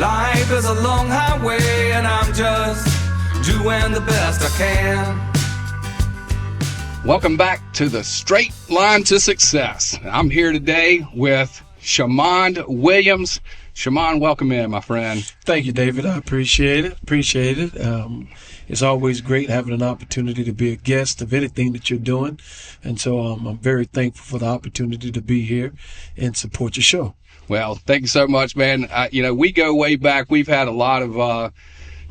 Life is a long highway and I'm just doing the best I can. Welcome back to the Straight Line to Success. I'm here today with Shammond Williams. Shammond, welcome in, my friend. Thank you, David. I appreciate it. It's always great having an opportunity to be a guest of anything that you're doing. And so I'm very thankful for the opportunity to be here and support your show. Well, thank you so much, man. We go way back. We've had a lot of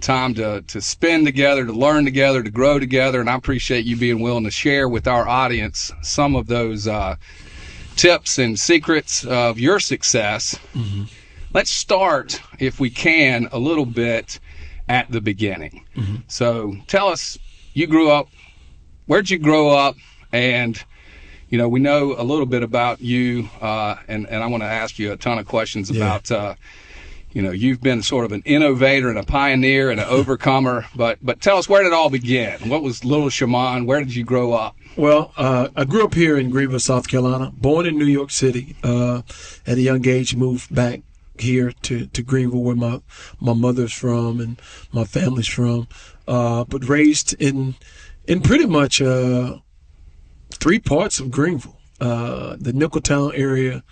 time to spend together, to learn together, to grow together, and I appreciate you being willing to share with our audience some of those tips and secrets of your success. Mm-hmm. Let's start, if we can, a little bit at the beginning. Mm-hmm. So tell us, where'd you grow up? And, we know a little bit about you, and I want to ask you a ton of questions about, you've been sort of an innovator and a pioneer and an overcomer, but tell us, where did it all begin? What was little Shammond? Where did you grow up? Well, I grew up here in Greenville, South Carolina, born in New York City. At a young age, moved back here to Greenville, where my mother's from and my family's from, but raised in pretty much three parts of Greenville, the Nickeltown area,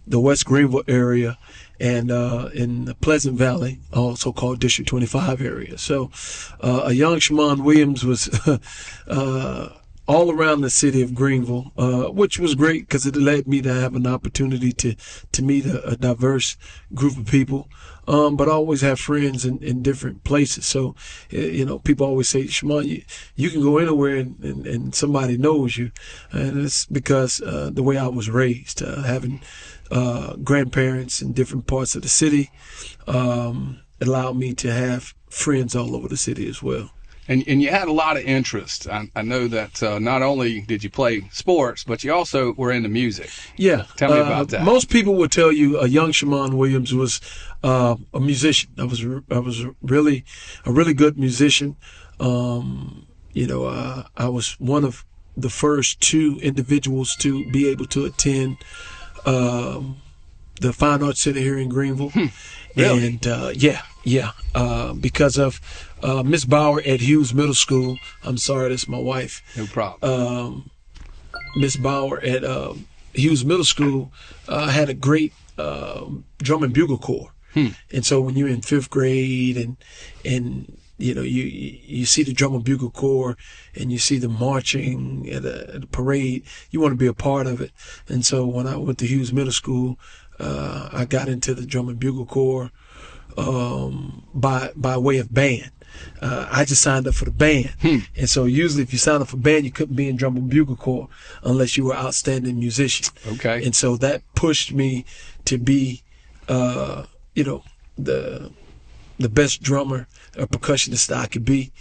the West Greenville area, and in the Pleasant Valley, also called District 25 area. So a young Shammond Williams was all around the city of Greenville, which was great because it led me to have an opportunity to meet a diverse group of people, but I always have friends in different places. So, people always say, Shammond, you can go anywhere and somebody knows you. And it's because the way I was raised, having grandparents in different parts of the city allowed me to have friends all over the city as well. And you had a lot of interest. I know that not only did you play sports, but you also were into music. Yeah. Tell me about that. Most people would tell you a young Shammond Williams was a musician. I was really a really good musician. I was one of the first two individuals to be able to attend the Fine Arts Center here in Greenville. Really? And because of Miss Bauer at Hughes Middle School. I'm sorry, that's my wife. No problem. Miss Bauer at Hughes Middle School had a great drum and bugle corps. And so when you're in fifth grade and you see the drum and bugle corps and you see the marching at a parade, you want to be a part of it. And so when I went to Hughes Middle School, I got into the drum and bugle corps by way of band. I just signed up for the band. And so usually if you signed up for band, you couldn't be in drum and bugle corps unless you were an outstanding musician. Okay. And so that pushed me to be, the best drummer or percussionist I could be.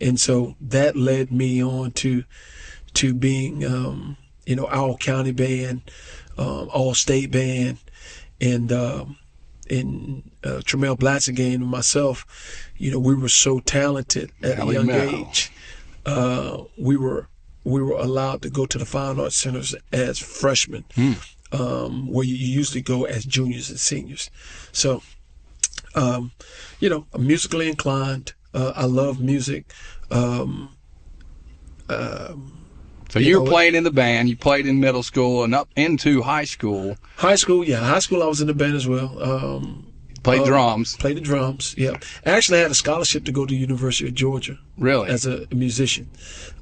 And so that led me on to being, all county band, all state band, and Tremel Blatzigan and myself, we were so talented at a young age. We were allowed to go to the Fine Arts Centers as freshmen, where you usually go as juniors and seniors. So, I'm musically inclined. I love music. So you were playing in the band. You played in middle school and up into high school. High school I was in the band as well. Played drums. Played the drums, yeah. Actually, I had a scholarship to go to the University of Georgia. Really? As a musician.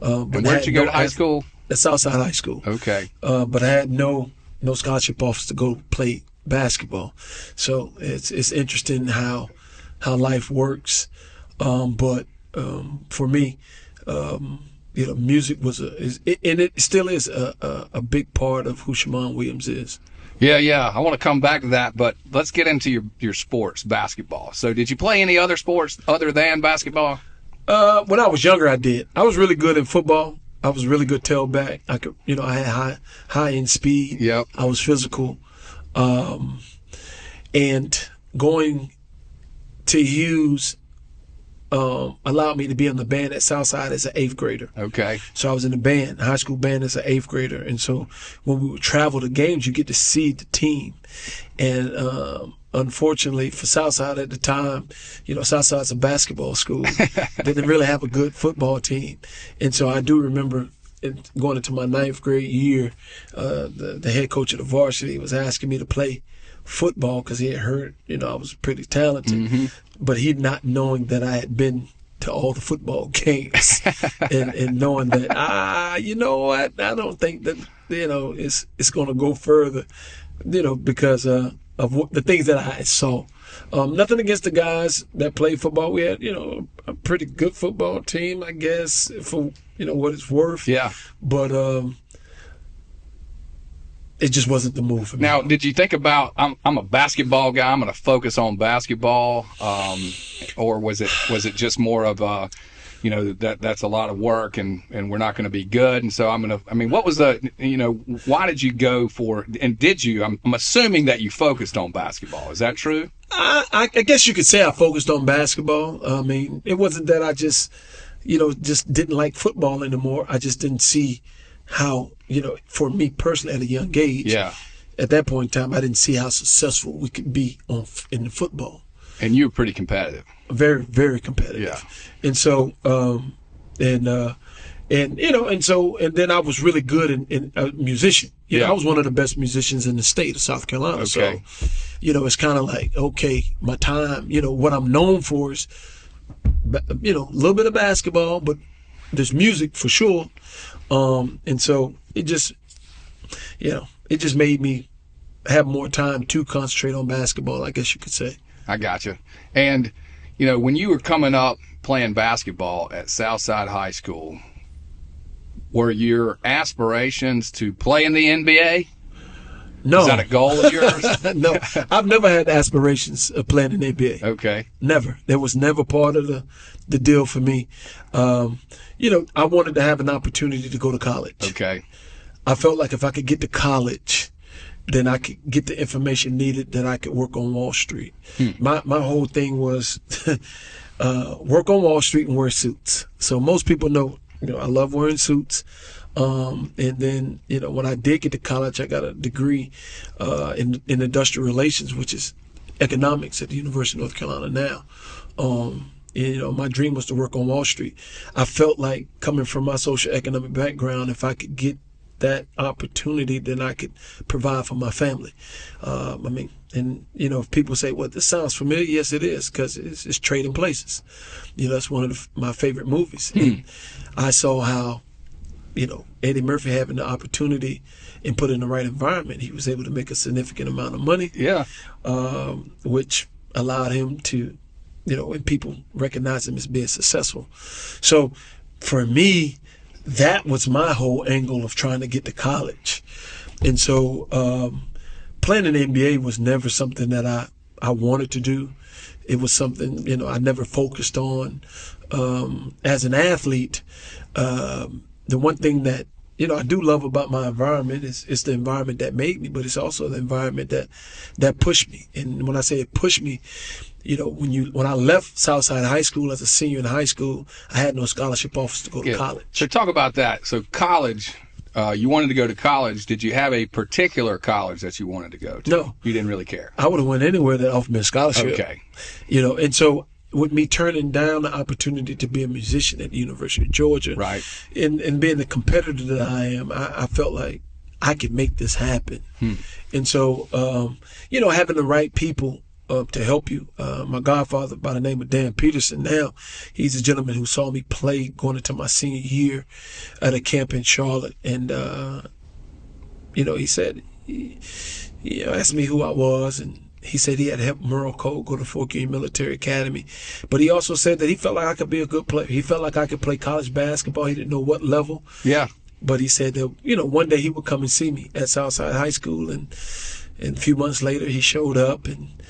And where'd you go to high school? At Southside High School. Okay. But I had no scholarship offers to go play basketball. So it's interesting how life works. But for me, music was and it still is a big part of who Shammond Williams is. Yeah. I want to come back to that, but let's get into your sports, basketball. So did you play any other sports other than basketball? When I was younger, I did. I was really good in football. I was really good tailback. I could, I had high end speed. Yep. I was physical. And going to Hughes allowed me to be in the band at Southside as an 8th grader. Okay. So I was in the band, high school band as an 8th grader. And so when we would travel to games, you get to see the team. And unfortunately for Southside at the time, Southside's a basketball school. They didn't really have a good football team. And so I do remember going into my 9th grade year, the head coach of the varsity was asking me to play football because he had heard, I was pretty talented, but he not knowing that I had been to all the football games and knowing that, you know what, I don't think that, it's going to go further, because of the things that I saw. Nothing against the guys that played football. We had, a pretty good football team, I guess, for, what it's worth. Yeah. But it just wasn't the move for me. Now, did you think about, I'm a basketball guy, I'm going to focus on basketball, or was it just more of a, that's a lot of work and we're not going to be good, and so what was the, why did you go for, and did you, I'm assuming that you focused on basketball. Is that true? I guess you could say I focused on basketball. It wasn't that I just didn't like football anymore. I just didn't see how, for me personally at a young age, at that point in time, I didn't see how successful we could be in the football. And you were pretty competitive. Very, very competitive. Yeah. And so, and then I was really good in a musician. I was one of the best musicians in the state of South Carolina. Okay. So, it's kind of like, okay, my time, what I'm known for is, a little bit of basketball, but there's music for sure. And so it just made me have more time to concentrate on basketball, I guess you could say. I gotcha. And, when you were coming up playing basketball at Southside High School, were your aspirations to play in the NBA? No. Is that a goal of yours? No. I've never had aspirations of playing in the NBA. Okay. Never. That was never part of the deal for me. I wanted to have an opportunity to go to college. Okay. I felt like if I could get to college, then I could get the information needed that I could work on Wall Street. My whole thing was work on Wall Street and wear suits. So most people know, I love wearing suits. And then, when I did get to college, I got a degree in industrial relations, which is economics at the University of North Carolina now. My dream was to work on Wall Street. I felt like coming from my social economic background, if I could get that opportunity, then I could provide for my family. If people say, well, this sounds familiar, yes, it is, because it's Trading Places. That's one of my favorite movies. And I saw how, Eddie Murphy having the opportunity and put in the right environment, he was able to make a significant amount of money. Yeah. Which allowed him to, and people recognize him as being successful. So for me, that was my whole angle of trying to get to college. And so playing in the NBA was never something that I wanted to do. It was something, I never focused on. As an athlete, the one thing that, I do love about my environment is it's the environment that made me, but it's also the environment that pushed me. And when I say it pushed me, when I left Southside High School as a senior in high school, I had no scholarship offers to go to college. So talk about that. So college, you wanted to go to college. Did you have a particular college that you wanted to go to? No. You didn't really care? I would have went anywhere that offered me a scholarship. Okay. And so with me turning down the opportunity to be a musician at the University of Georgia, right, and being the competitor that I am, I felt like I could make this happen. And so, having the right people to help you. My godfather by the name of Dan Peterson now, he's a gentleman who saw me play going into my senior year at a camp in Charlotte. And, he said, he asked me who I was, and he said he had helped Merle Cole go to Fort Union Military Academy. But he also said that he felt like I could be a good player. He felt like I could play college basketball. He didn't know what level. Yeah. But he said that, one day he would come and see me at Southside High School. And a few months later, he showed up, and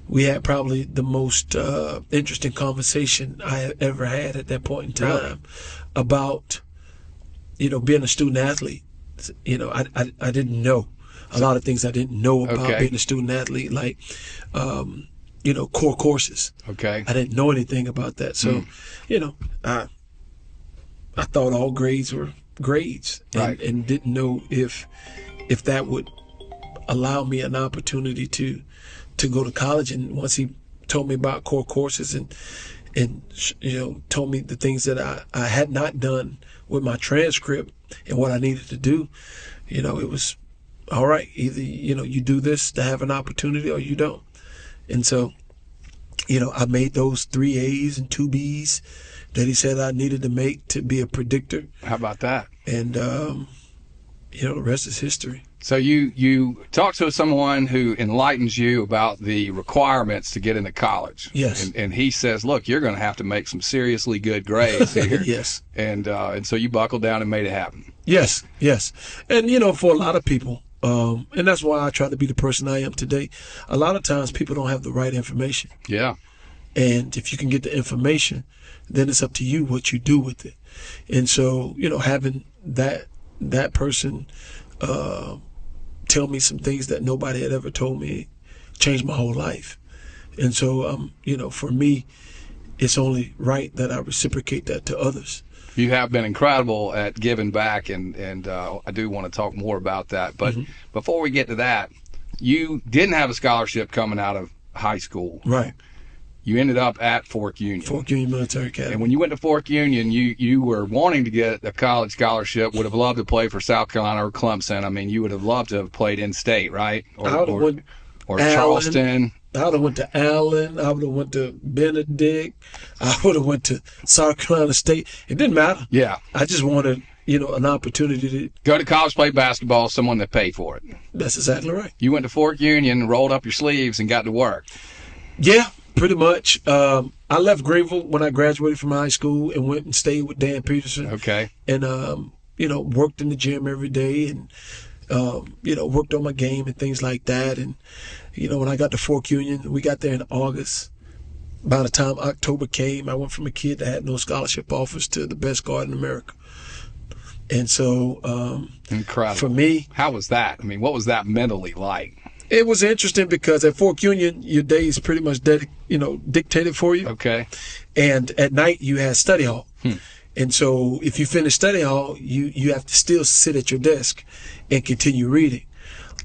we had probably the most interesting conversation I had ever had at that point in time about, being a student athlete. I didn't know a lot of things I didn't know about being a student athlete, like, core courses. Okay. I didn't know anything about that. So, I thought all grades were grades, and didn't know if that would allow me an opportunity to go to college. And once he told me about core courses and told me the things that I had not done with my transcript and what I needed to do, it was all right. Either, you do this to have an opportunity or you don't. And so, I made those 3 A's and 2 B's that he said I needed to make to be a predictor. How about that? And, the rest is history. So you talk to someone who enlightens you about the requirements to get into college. Yes. And he says, look, you're going to have to make some seriously good grades here. Yes. And so you buckled down and made it happen. Yes. And, for a lot of people, and that's why I try to be the person I am today, a lot of times people don't have the right information. Yeah. And if you can get the information, then it's up to you what you do with it. And so, having that person tell me some things that nobody had ever told me changed my whole life. And so, for me, it's only right that I reciprocate that to others. You have been incredible at giving back, and I do want to talk more about that. But before we get to that, you didn't have a scholarship coming out of high school. Right. You ended up at Fork Union. Fork Union Military Academy. And when you went to Fork Union, you were wanting to get a college scholarship, would have loved to play for South Carolina or Clemson. I mean, you would have loved to have played in state, right? Or Charleston. I would have went to Allen. I would have went to Benedict. I would have went to South Carolina State. It didn't matter. Yeah. I just wanted, an opportunity to go to college, play basketball, someone that paid for it. That's exactly right. You went to Fork Union, rolled up your sleeves, and got to work. Yeah, pretty much. I left Greenville when I graduated from high school and went and stayed with Dan Peterson. Okay. And, worked in the gym every day and, worked on my game and things like that. And, when I got to Fork Union, we got there in August. By the time October came, I went from a kid that had no scholarship offers to the best guard in America. And so, incredible. For me, how was that? I mean, what was that mentally like? It was interesting because at Fork Union, your day is pretty much dictated for you. Okay. And at night, you had study hall. And so if you finish study hall, you have to still sit at your desk and continue reading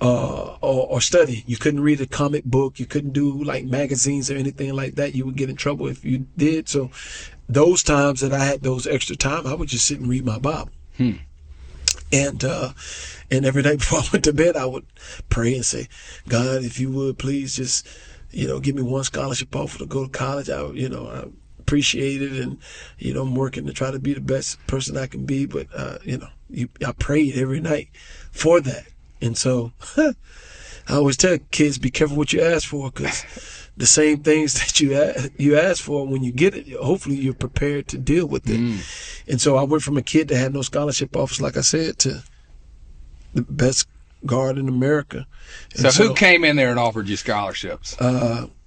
or studying. You couldn't read a comic book. You couldn't do like magazines or anything like that. You would get in trouble if you did. So those times that I had those extra time, I would just sit and read my Bible. And every night before I went to bed, I would pray and say, God, if you would please just, give me one scholarship offer to go to college. I appreciate it. And, I'm working to try to be the best person I can be. But, I prayed every night for that. And so I always tell kids, be careful what you ask for, because the same things that you ask for, when you get it, hopefully you're prepared to deal with it. And so I went from a kid that had no scholarship offers, like I said, to the best guard in America. So who came in there and offered you scholarships?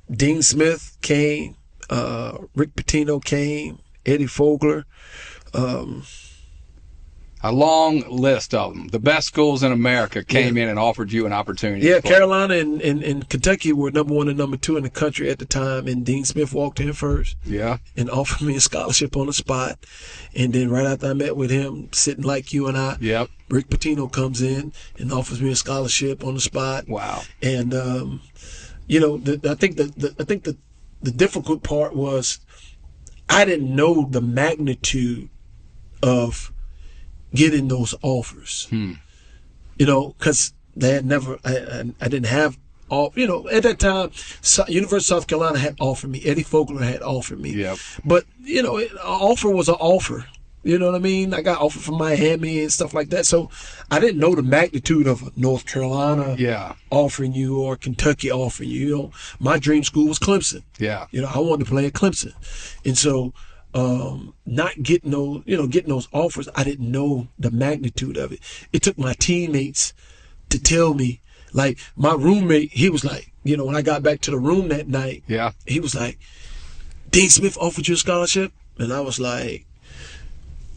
Dean Smith came, Rick Pitino came, Eddie Fogler. A long list of them. The best schools in America came in and offered you an opportunity. Yeah, Carolina and Kentucky were number 1 and number 2 in the country at the time, and Dean Smith walked in first. Yeah. And offered me a scholarship on the spot. And then right after I met with him, sitting like you and I, Rick Pitino comes in and offers me a scholarship on the spot. Wow. And I think the difficult part was I didn't know the magnitude of getting those offers, because they had never, I didn't have all, at that time, University of South Carolina had offered me, Eddie Fogler had offered me, but, an offer was an offer, you know what I mean? I got offered from Miami and stuff like that, so I didn't know the magnitude of North Carolina offering you or Kentucky offering you, my dream school was Clemson. I wanted to play at Clemson, and so, not getting those offers, I didn't know the magnitude of it. It took my teammates to tell me, like my roommate, he was like, when I got back to the room that night, he was like, Dean Smith offered you a scholarship? And I was like,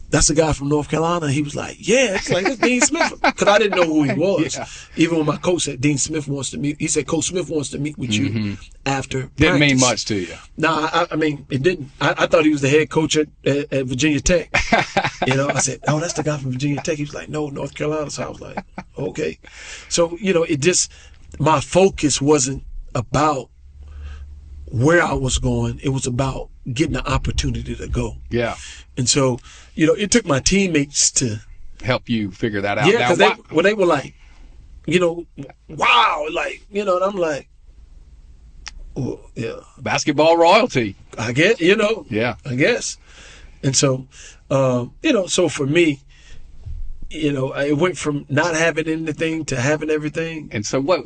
that's the guy from North Carolina. He was like, yeah, it's like, that's Dean Smith. Because I didn't know who he was. Yeah. Even when my coach said, Dean Smith wants to meet, he said, Coach Smith wants to meet with you after Didn't practice. mean much to you. No, I mean, it didn't. I thought he was the head coach at Virginia Tech. I said, oh, that's the guy from Virginia Tech. He was like, no, North Carolina. So I was like, okay. So, it just, my focus wasn't about where I was going. It was about getting the opportunity to go. Yeah. And so, it took my teammates to help you figure that out. Yeah, because they were like, wow, like, and I'm like, oh, yeah. Basketball royalty. I get, Yeah. I guess. And so, so for me, it went from not having anything to having everything. And so what,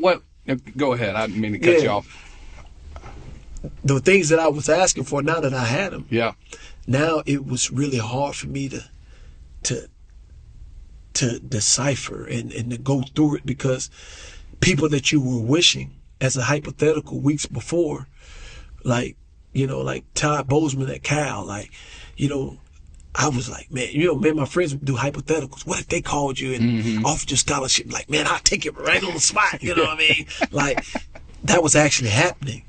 go ahead. I didn't mean to cut you off. The things that I was asking for, now that I had them. Yeah. Now it was really hard for me to decipher and to go through it, because people that you were wishing as a hypothetical weeks before, like Todd Bozeman at Cal, like, I was like, man, my friends would do hypotheticals. What if they called you and offered you scholarship? Like, man, I'll take it right on the spot. You know what I mean? Like, that was actually happening.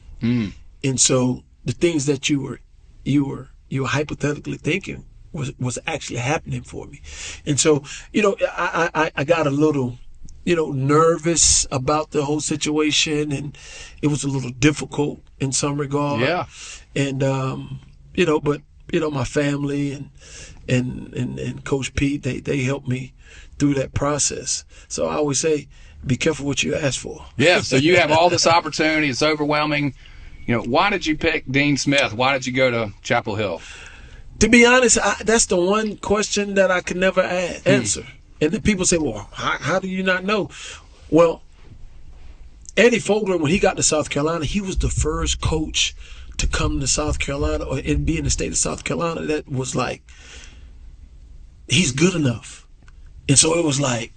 And so the things that you were hypothetically thinking was actually happening for me. And so, I got a little, nervous about the whole situation, and it was a little difficult in some regard. Yeah. And, but, my family and Coach Pete, they helped me through that process. So I always say, be careful what you ask for. Yeah. So you have all this opportunity. It's overwhelming. Why did you pick Dean Smith? Why did you go to Chapel Hill? To be honest, that's the one question that I could never answer. And then people say, well, how do you not know? Well, Eddie Fogler, when he got to South Carolina, he was the first coach to come to South Carolina and be in the state of South Carolina that was like, he's good enough. And so it was like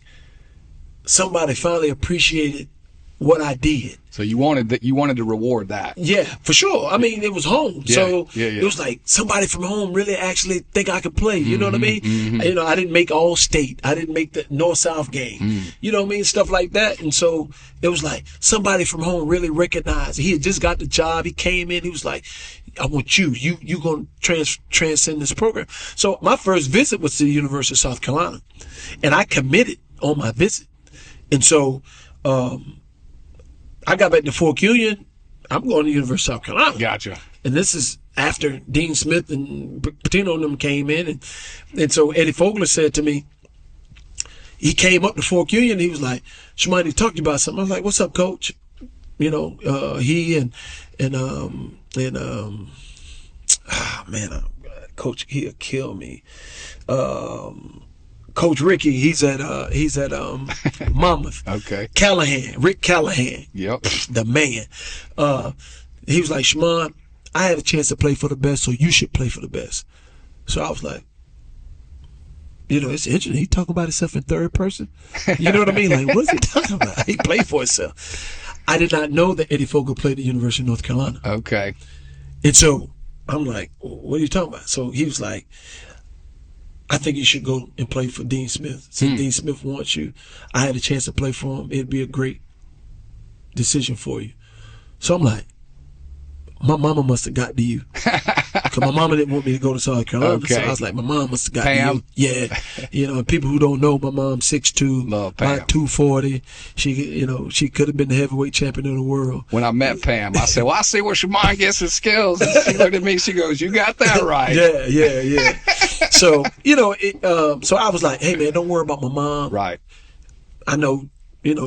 somebody finally appreciated what I did. So you wanted to reward that. Yeah, for sure. I mean, it was home. Yeah, So yeah. it was like somebody from home really actually think I could play. You know what I mean? I didn't make all state. I didn't make the North-South game. You know what I mean? Stuff like that. And so it was like somebody from home really recognized. He had just got the job. He came in. He was like, I want you. You going to transcend this program. So my first visit was to the University of South Carolina. And I committed on my visit. And so I got back to Fork Union. I'm going to the University of South Carolina. Gotcha. And this is after Dean Smith and Patino and them came in. And so Eddie Fogler said to me, he came up to Fork Union. He was like, Shammond, talked to you about something. I was like, what's up, Coach? He Coach, he'll kill me. Coach Ricky, he's at Monmouth. Okay. Rick Callahan. Yep. The man. He was like, Shammond, I had a chance to play for the best, so you should play for the best. So I was like, it's interesting. He talking about himself in third person. You know what I mean? Like, what is he talking about? He played for himself. I did not know that Eddie Fogler played at the University of North Carolina. Okay. And so I'm like, what are you talking about? So he was like, I think you should go and play for Dean Smith. Since Dean Smith wants you, I had a chance to play for him. It'd be a great decision for you. So I'm like, my mama must have got to you. Because my mama didn't want me to go to South Carolina. Okay. So I was like, my mom must have got Pam. to you. Yeah. And people who don't know, my mom's 6'2", Love Pam. about 240. She could have been the heavyweight champion of the world. When I met Pam, I said, well, I see where Shammond gets his skills. And she looked at me, she goes, you got that right. Yeah. So, so I was like, hey, man, don't worry about my mom. Right. I know,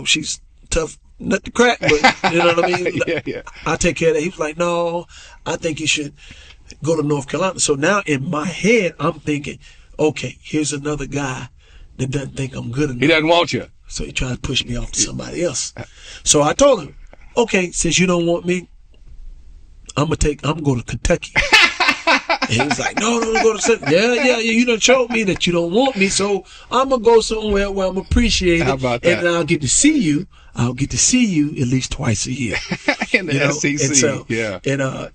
she's tough nut to crack, but you know what I mean? Yeah. I take care of that. He was like, no, I think you should go to North Carolina. So now in my head, I'm thinking, okay, here's another guy that doesn't think I'm good enough. He doesn't want you. So he tried to push me off to somebody else. So I told him, okay, since you don't want me, I'm going to Kentucky. And he was like, no, go to yeah, you done showed me that you don't want me, so I'm going to go somewhere where I'm appreciated. How about that? And I'll get to see you at least twice a year. In the SEC, and so, yeah.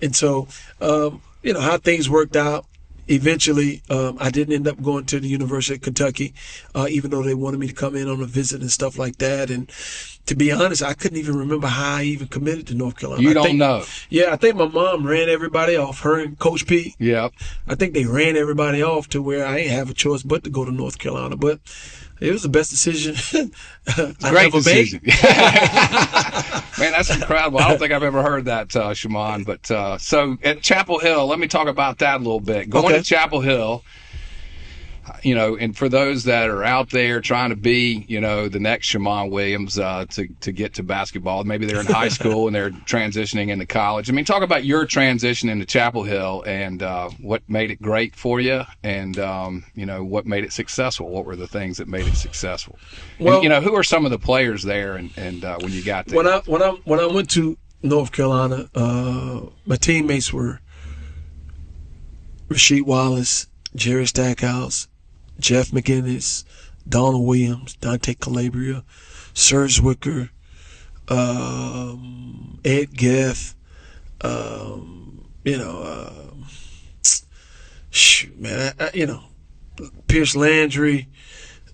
And so, how things worked out, eventually, I didn't end up going to the University of Kentucky, even though they wanted me to come in on a visit and stuff like that. And to be honest, I couldn't even remember how I even committed to North Carolina. You don't know? Yeah, I think my mom ran everybody off. Her and Coach P. Yeah. I think they ran everybody off to where I ain't have a choice but to go to North Carolina. But it was the best decision I Great ever decision. made. Man, that's incredible. I don't think I've ever heard that, Shammond. But so at Chapel Hill, let me talk about that a little bit. Going to Chapel Hill, you know, and for those that are out there trying to be, you know, the next Shammond Williams to get to basketball, maybe they're in high school and they're transitioning into college. I mean, talk about your transition into Chapel Hill and what made it great for you, and you know, what made it successful. What were the things that made it successful? Well, and, you know, who are some of the players there, and when you got there? When I went to North Carolina, my teammates were Rasheed Wallace, Jerry Stackhouse, Jeff McGinnis, Donald Williams, Dante Calabria, Serge Wicker, Ed Geff, Pierce Landry.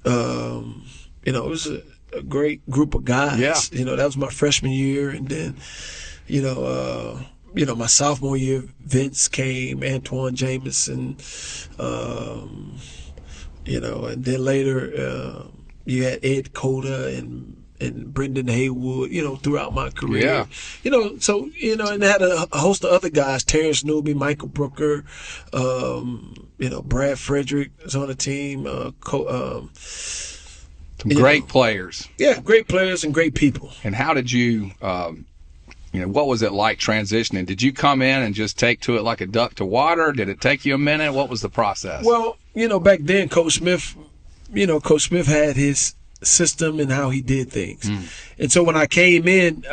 It was a great group of guys. Yeah. You know, that was my freshman year, and then, my sophomore year, Vince came, Antoine Jameson, and then later you had Ed Cota and Brendan Haywood, throughout my career. Yeah. And they had a host of other guys, Terrence Newby, Michael Brooker, Brad Frederick was on the team, some great players. Yeah, great players and great people. And how did you, what was it like transitioning? Did you come in and just take to it like a duck to water? Did it take you a minute? What was the process? Well, back then, Coach Smith had his system and how he did things. And so when I came in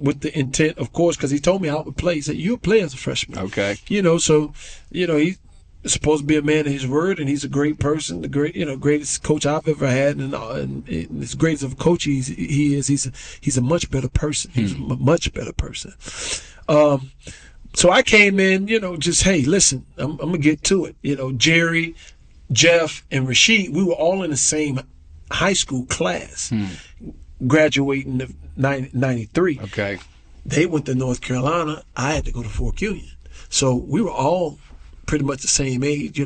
with the intent, of course, because he told me I would play. He said, "You'll play as a freshman." Okay. He's supposed to be a man of his word, and he's a great person, the greatest coach I've ever had, and as great of a coach he is, he's a much better person. He's a much better person. So I came in, just, hey, listen, I'm gonna get to it. Jerry, Jeff, and Rasheed, we were all in the same high school class, graduating in 93. Okay. They went to North Carolina. I had to go to Fort Union. So we were all pretty much the same age,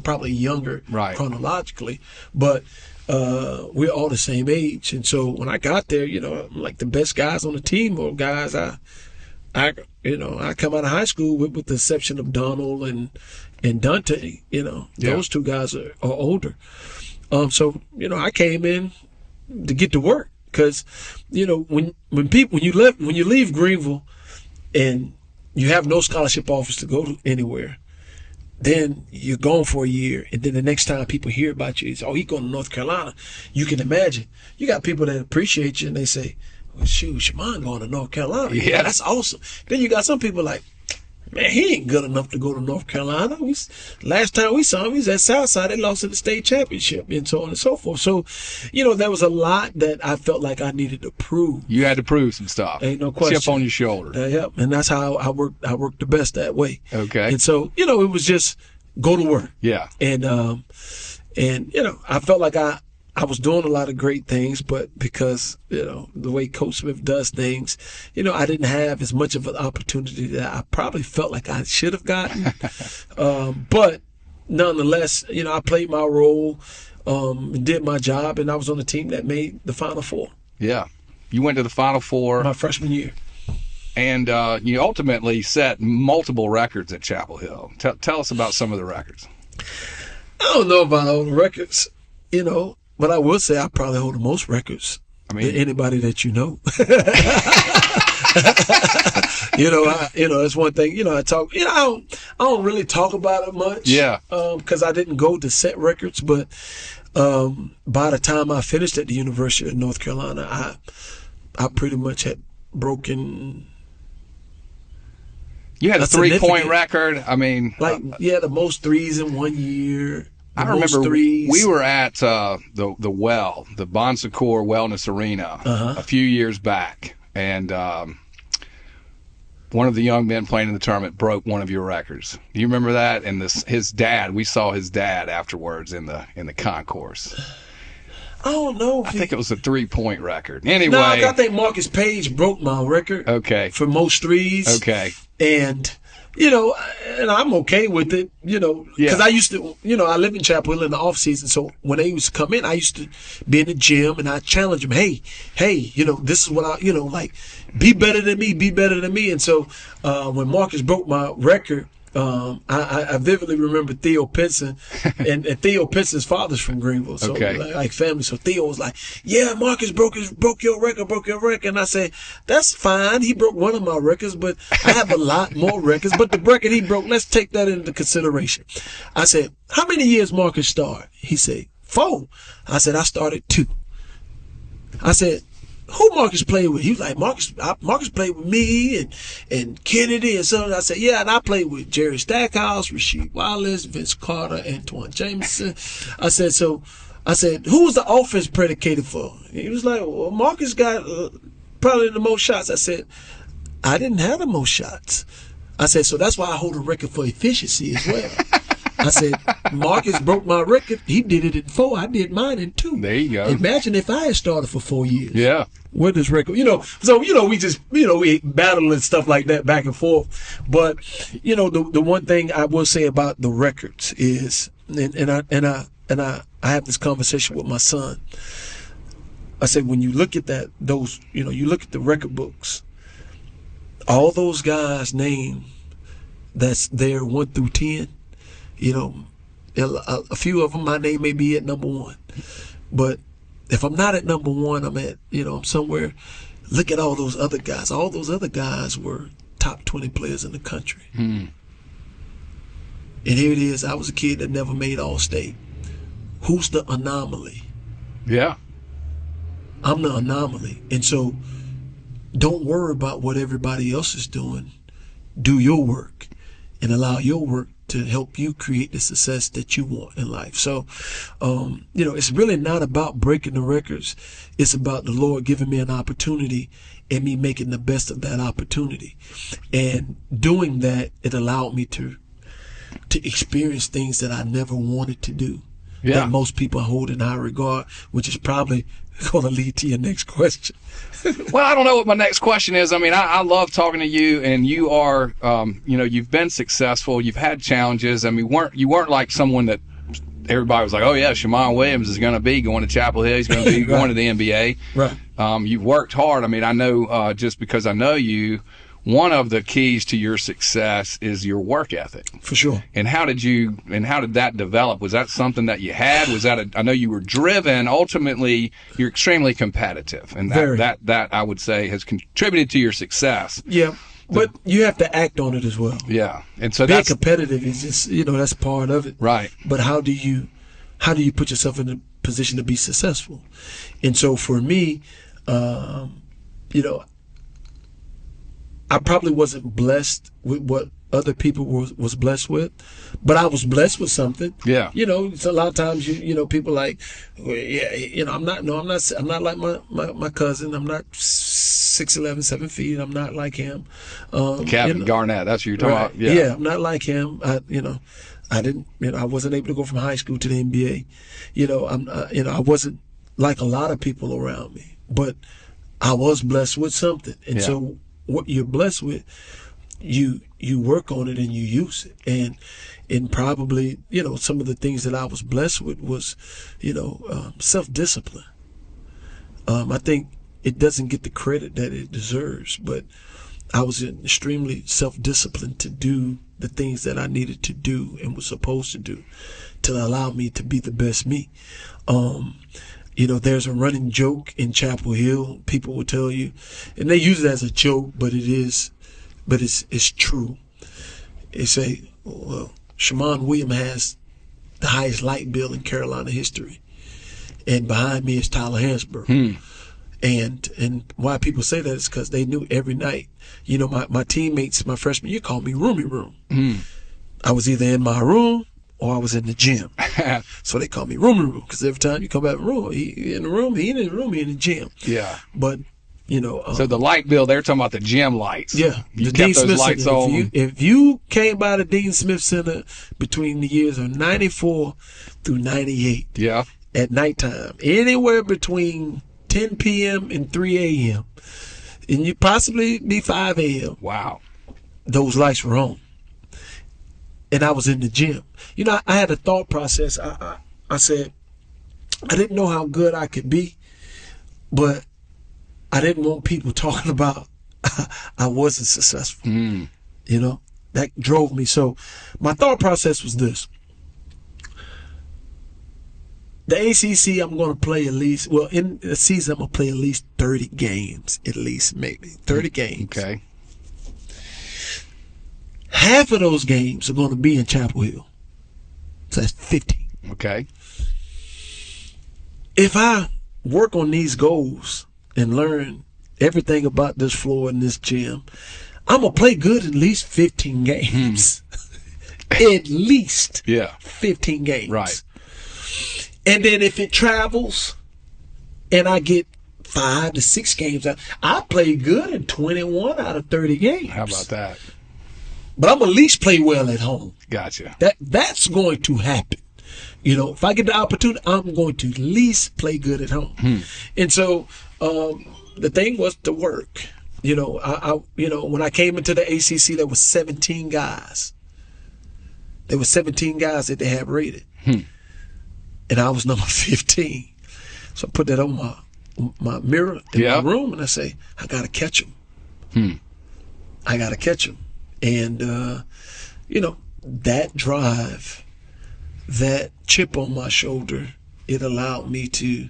probably younger chronologically, but we're all the same age. And so when I got there, like the best guys on the team or guys I come out of high school with the exception of Donald and Dante, those two guys are older. So I came in to get to work because, when you leave Greenville and you have no scholarship offers to go to anywhere, then you're gone for a year, and then the next time people hear about you is, oh, he's going to North Carolina. You can imagine. You got people that appreciate you, and they say, well, shoot, Shammond going to North Carolina. Yeah. That's awesome. Then you got some people like, man, he ain't good enough to go to North Carolina. Last time we saw him, he was at Southside. They lost in the state championship and so on and so forth. So, there was a lot that I felt like I needed to prove. You had to prove some stuff. Ain't no question. Chip on your shoulder. Yeah, and that's how I worked the best that way. Okay. And so, it was just go to work. Yeah. And I felt like I was doing a lot of great things, but because, the way Coach Smith does things, I didn't have as much of an opportunity that I probably felt like I should have gotten. But nonetheless, I played my role, and did my job, and I was on the team that made the Final Four. Yeah. You went to the Final Four. My freshman year. And you ultimately set multiple records at Chapel Hill. Tell us about some of the records. I don't know about all the records, but I will say I probably hold the most records than anybody that you know. That's one thing. I talk. I don't really talk about it much. Yeah. Because I didn't go to set records, but by the time I finished at the University of North Carolina, I pretty much had broken. You had a 3-point record. The most threes in 1 year. I remember we were at the Well, the Bon Secours Wellness Arena a few years back, and one of the young men playing in the tournament broke one of your records. Do you remember that? And his dad, we saw his dad afterwards in the concourse. I don't know. I think it was a 3-point record. Anyway. No, I think Marcus Page broke my record. Okay. For most threes. Okay. And, and I'm okay with it, because I used to, I live in Chapel Hill in the off season. So when they used to come in, I used to be in the gym and I challenge them. Hey, this is what I, be better than me. And so, when Marcus broke my record, I vividly remember Theo Pinson, and Theo Pinson's father's from Greenville, so like family. So Theo was like, "Yeah, Marcus broke your record." And I said, "That's fine. He broke one of my records, but I have a lot more records. But the record he broke, let's take that into consideration." I said, "How many years Marcus started?" He said, 4. I said, "I started 2." I said, "Who Marcus played with?" He was like, Marcus played with me and Kennedy and so on. I said, "Yeah, and I played with Jerry Stackhouse, Rasheed Wallace, Vince Carter, Antoine Jameson." I said, "Who was the offense predicated for?" He was like, "Well, Marcus got probably the most shots." I said, "I didn't have the most shots." I said, "So that's why I hold a record for efficiency as well." I said, "Marcus broke my record. He did it in 4. I did mine in 2. There you go. Imagine if I had started for 4 years." Yeah. Where this record, so, we just, we battle and stuff like that back and forth. But, the one thing I will say about the records is, and I have this conversation with my son. I said, when you look at you look at the record books, all those guys' names that's there 1 through 10, a few of them, my name may be at number 1. But if I'm not at number 1, I'm at, I'm somewhere. Look at all those other guys. All those other guys were top 20 players in the country. And here it is. I was a kid that never made All-State. Who's the anomaly? Yeah. I'm the anomaly. And so don't worry about what everybody else is doing. Do your work and allow your work to help you create the success that you want in life. So, it's really not about breaking the records. It's about the Lord giving me an opportunity and me making the best of that opportunity. And doing that, it allowed me to experience things that I never wanted to do. Yeah. That most people hold in high regard, which is probably going to lead to your next question. Well, I don't know what my next question is. I mean, I love talking to you, and you are, you've been successful. You've had challenges. I mean, you weren't like someone that everybody was like, "Oh yeah, Shammond Williams is going to be going to Chapel Hill. He's going to be going to the NBA." Right. You've worked hard. I mean, I know just because I know you, one of the keys to your success is your work ethic. For sure. And how did that develop? Was that something that you had? Was that I know you were driven. Ultimately, you're extremely competitive, and that I would say has contributed to your success. Yeah. But you have to act on it as well. Yeah. And so being competitive is just, that's part of it. Right. But how do you put yourself in a position to be successful? And so for me, I probably wasn't blessed with what other people was blessed with, but I was blessed with something. Yeah. So a lot of times people like, well, yeah, I'm not like my cousin. I'm not 6'11", 7 feet. I'm not like him. Captain Garnett. That's what you're talking about. Yeah. Yeah. I'm not like him. I didn't. I wasn't able to go from high school to the NBA. I wasn't like a lot of people around me, but I was blessed with something, and so what you're blessed with, you work on it and you use it. And probably, some of the things that I was blessed with was, self-discipline. I think it doesn't get the credit that it deserves, but I was extremely self-disciplined to do the things that I needed to do and was supposed to do to allow me to be the best me. There's a running joke in Chapel Hill. People will tell you, and they use it as a joke, but it's true. They say, well, Shammond Williams has the highest light bill in Carolina history, and behind me is Tyler Hansborough. And why people say that is because they knew every night. My teammates, my freshman year, called me Roomy Room. I was either in my room or I was in the gym. So they call me Roomy Room because every time you come back in the room, he in the room, he in the gym. Yeah. But So the light bill, they're talking about the gym lights. Yeah, You the kept Dean those Smith lights Center. on. If you came by the Dean Smith Center between the years of 94 through 98 Yeah. at nighttime, anywhere between 10 p.m. and 3 a.m., and you possibly be 5 a.m., Wow. those lights were on. And I was in the gym. I had a thought process. I said, I didn't know how good I could be, but I didn't want people talking about I wasn't successful. That drove me. So my thought process was this. The ACC, I'm going to play at least, in the season, I'm going to play at least 30 games, at least, maybe 30 games. Okay. Half of those games are going to be in Chapel Hill. So that's 50. Okay. If I work on these goals and learn everything about this floor and this gym, I'm going to play good at least 15 games. At least 15 games. Right. And then if it travels and I get 5 to 6 games out, I play good in 21 out of 30 games. How about that? But I'm at least play well at home. Gotcha. That's going to happen. If I get the opportunity, I'm going to at least play good at home. And so the thing was to work. When I came into the ACC, there was 17 guys. There were 17 guys that they had rated. And I was number 15. So I put that on my mirror in my room, and I say, I got to catch him. I got to catch him. And, that drive, that chip on my shoulder, it allowed me to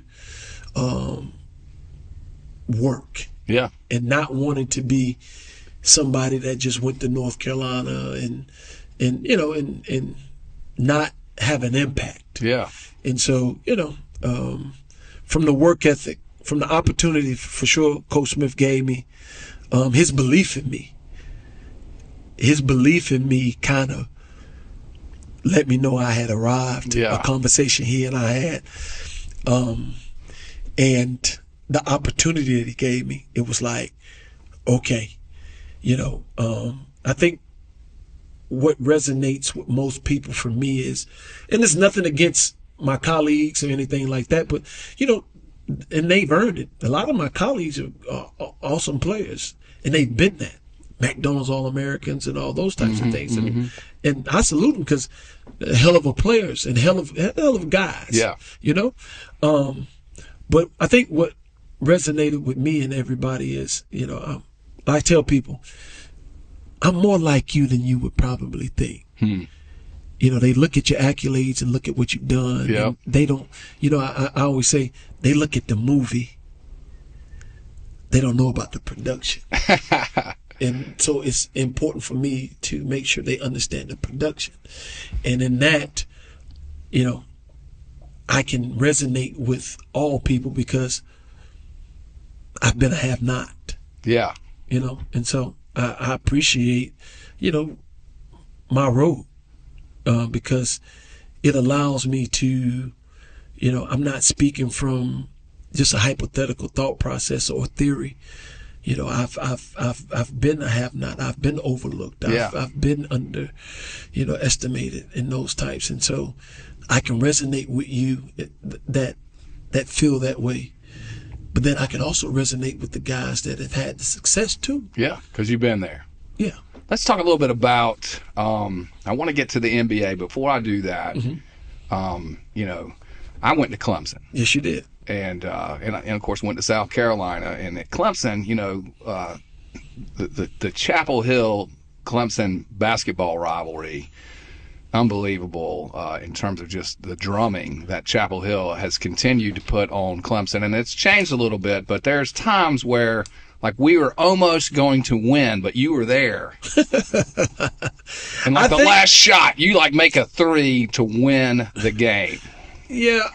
work. Yeah. And not wanting to be somebody that just went to North Carolina and not have an impact. Yeah. And so, from the work ethic, from the opportunity for sure Coach Smith gave me, his belief in me. His belief in me kind of let me know I had arrived. A conversation he and I had. And the opportunity that he gave me, it was like, okay, I think what resonates with most people for me is, and there's nothing against my colleagues or anything like that, but, and they've earned it. A lot of my colleagues are awesome players, and they've been that. McDonald's All-Americans and all those types of things. And I salute them because they're hell of a players and hell of guys. Yeah. But I think what resonated with me and everybody is, I tell people, I'm more like you than you would probably think. They look at your accolades and look at what you've done. Yeah. They don't, I always say, they look at the movie. They don't know about the production. And so it's important for me to make sure they understand the production. And in that, I can resonate with all people because I've been a have-not. Yeah. And so I appreciate, my road because it allows me to, I'm not speaking from just a hypothetical thought process or theory. I've been a have-not. I've been overlooked. I've been estimated in those types. And so I can resonate with you that feel that way. But then I can also resonate with the guys that have had the success too. Yeah, because you've been there. Yeah. Let's talk a little bit about, I want to get to the NBA. Before I do that, I went to Clemson. Yes, you did. And of course went to South Carolina. And at Clemson, the Chapel Hill Clemson basketball rivalry, unbelievable in terms of just the drumming that Chapel Hill has continued to put on Clemson. And it's changed a little bit, but there's times where like we were almost going to win, but you were there. And like the last shot, you like make a three to win the game. Yeah.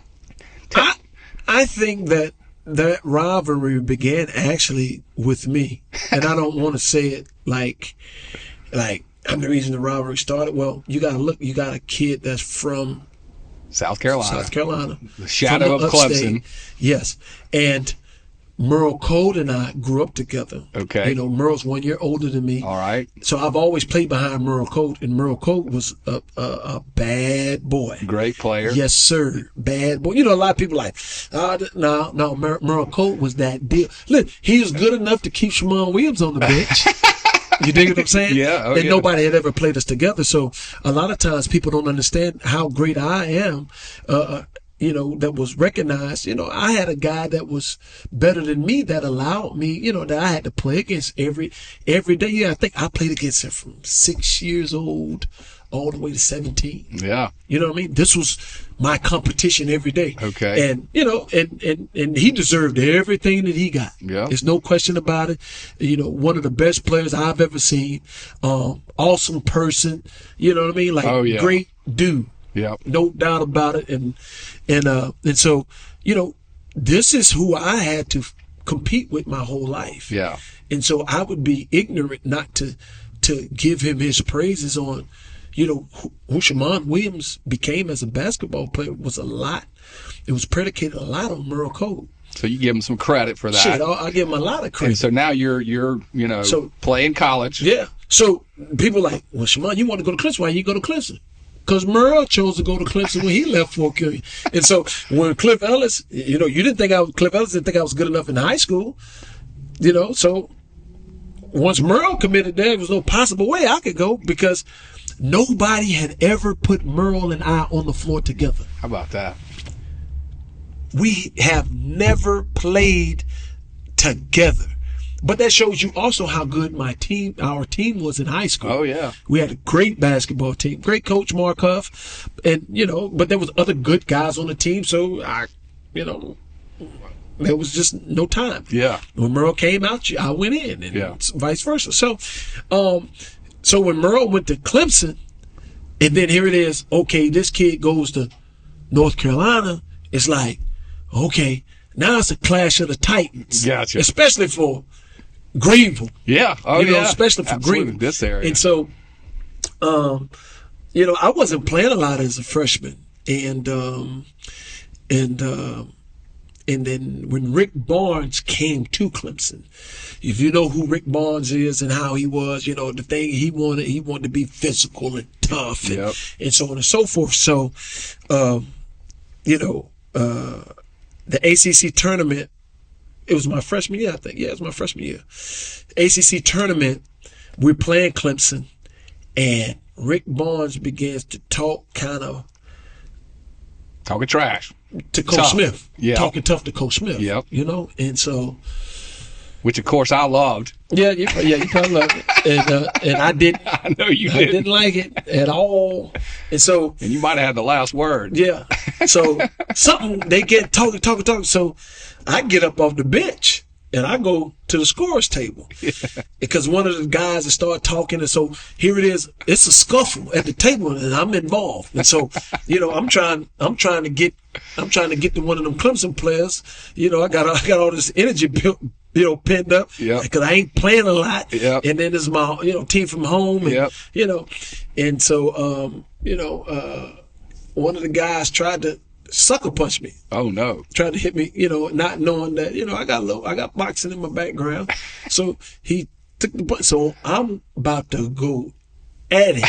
I think that rivalry began actually with me. And I don't want to say it like I'm the reason the rivalry started. Well, you got to look, you got a kid that's from South Carolina. The shadow of Clemson. Yes. And Merle Cole and I grew up together. Okay. You know, Merle's 1 year older than me. All right. So I've always played behind Merle Cole, and Merle Cole was a bad boy. Great player. Yes, sir. Bad boy. You know, a lot of people like, no, Merle Cole was that deal. Look, he was good enough to keep Shammond Williams on the bench. You dig what I'm saying? Yeah. Oh, and yeah. nobody had ever played us together. So a lot of times people don't understand how great I am. You know, that was recognized. You know, I had a guy that was better than me that allowed me, you know, that I had to play against every day. Yeah, I think I played against him from 6 years old all the way to 17. Yeah. You know what I mean? This was my competition every day. Okay. And, you know, and he deserved everything that he got. Yeah. There's no question about it. You know, one of the best players I've ever seen. Awesome person. You know what I mean? Like, great dude. Yeah. No doubt about it. And so, you know, this is who I had to compete with my whole life. Yeah. And so I would be ignorant not to give him his praises on, you know, who Shammond Williams became as a basketball player was a lot. It was predicated a lot on Merle Cole. So you give him some credit for that. Shit, I'll give him a lot of credit. And so now you're you know, playing college. Yeah. So people like, well, Shammond, you want to go to Clemson? Why you go to Clemson? Because Merle chose to go to Clemson when he left Fort Curie. And so when Cliff Ellis, you know, Cliff Ellis didn't think I was good enough in high school, you know, so once Merle committed there was no possible way I could go because nobody had ever put Merle and I on the floor together. How about that? We have never played together. But that shows you also how good our team was in high school. Oh, yeah. We had a great basketball team, great coach Mark Huff, and, you know, but there was other good guys on the team, so you know, there was just no time. Yeah. When Merle came out, I went in, and vice versa. So, so when Merle went to Clemson, and then here it is, okay, this kid goes to North Carolina, it's like, okay, now it's a clash of the Titans. Gotcha. Especially for Greenville. Yeah. Oh, you know, yeah. especially for Absolutely. Greenville. This area. And so, you know, I wasn't playing a lot as a freshman. And then when Rick Barnes came to Clemson, if you know who Rick Barnes is and how he was, you know, the thing he wanted to be physical and tough and so on and so forth. So, you know, the ACC tournament, it was my freshman year, I think. Yeah, it was my freshman year. ACC tournament, we're playing Clemson, and Rick Barnes begins to talk talking trash to Coach Smith. Yeah. Talking tough to Coach Smith. Yep. You know, and so. Which, of course, I loved. Yeah, you probably loved it. And I didn't. I know you didn't. I didn't like it at all. And so. And you might have had the last word. Yeah. So they get talking. So I get up off the bench and I go to the scorer's table because one of the guys that started talking. And so here it is. It's a scuffle at the table and I'm involved. And so, you know, I'm trying to get to one of them Clemson players. You know, I got all this energy built, you know, pinned up because I ain't playing a lot. Yep. And then there's my, you know, team from home. And, you know, and so, you know, one of the guys tried to sucker punch me. Oh no! Tried to hit me, you know, not knowing that, you know, I got boxing in my background. So he took the punch. So I'm about to go at him.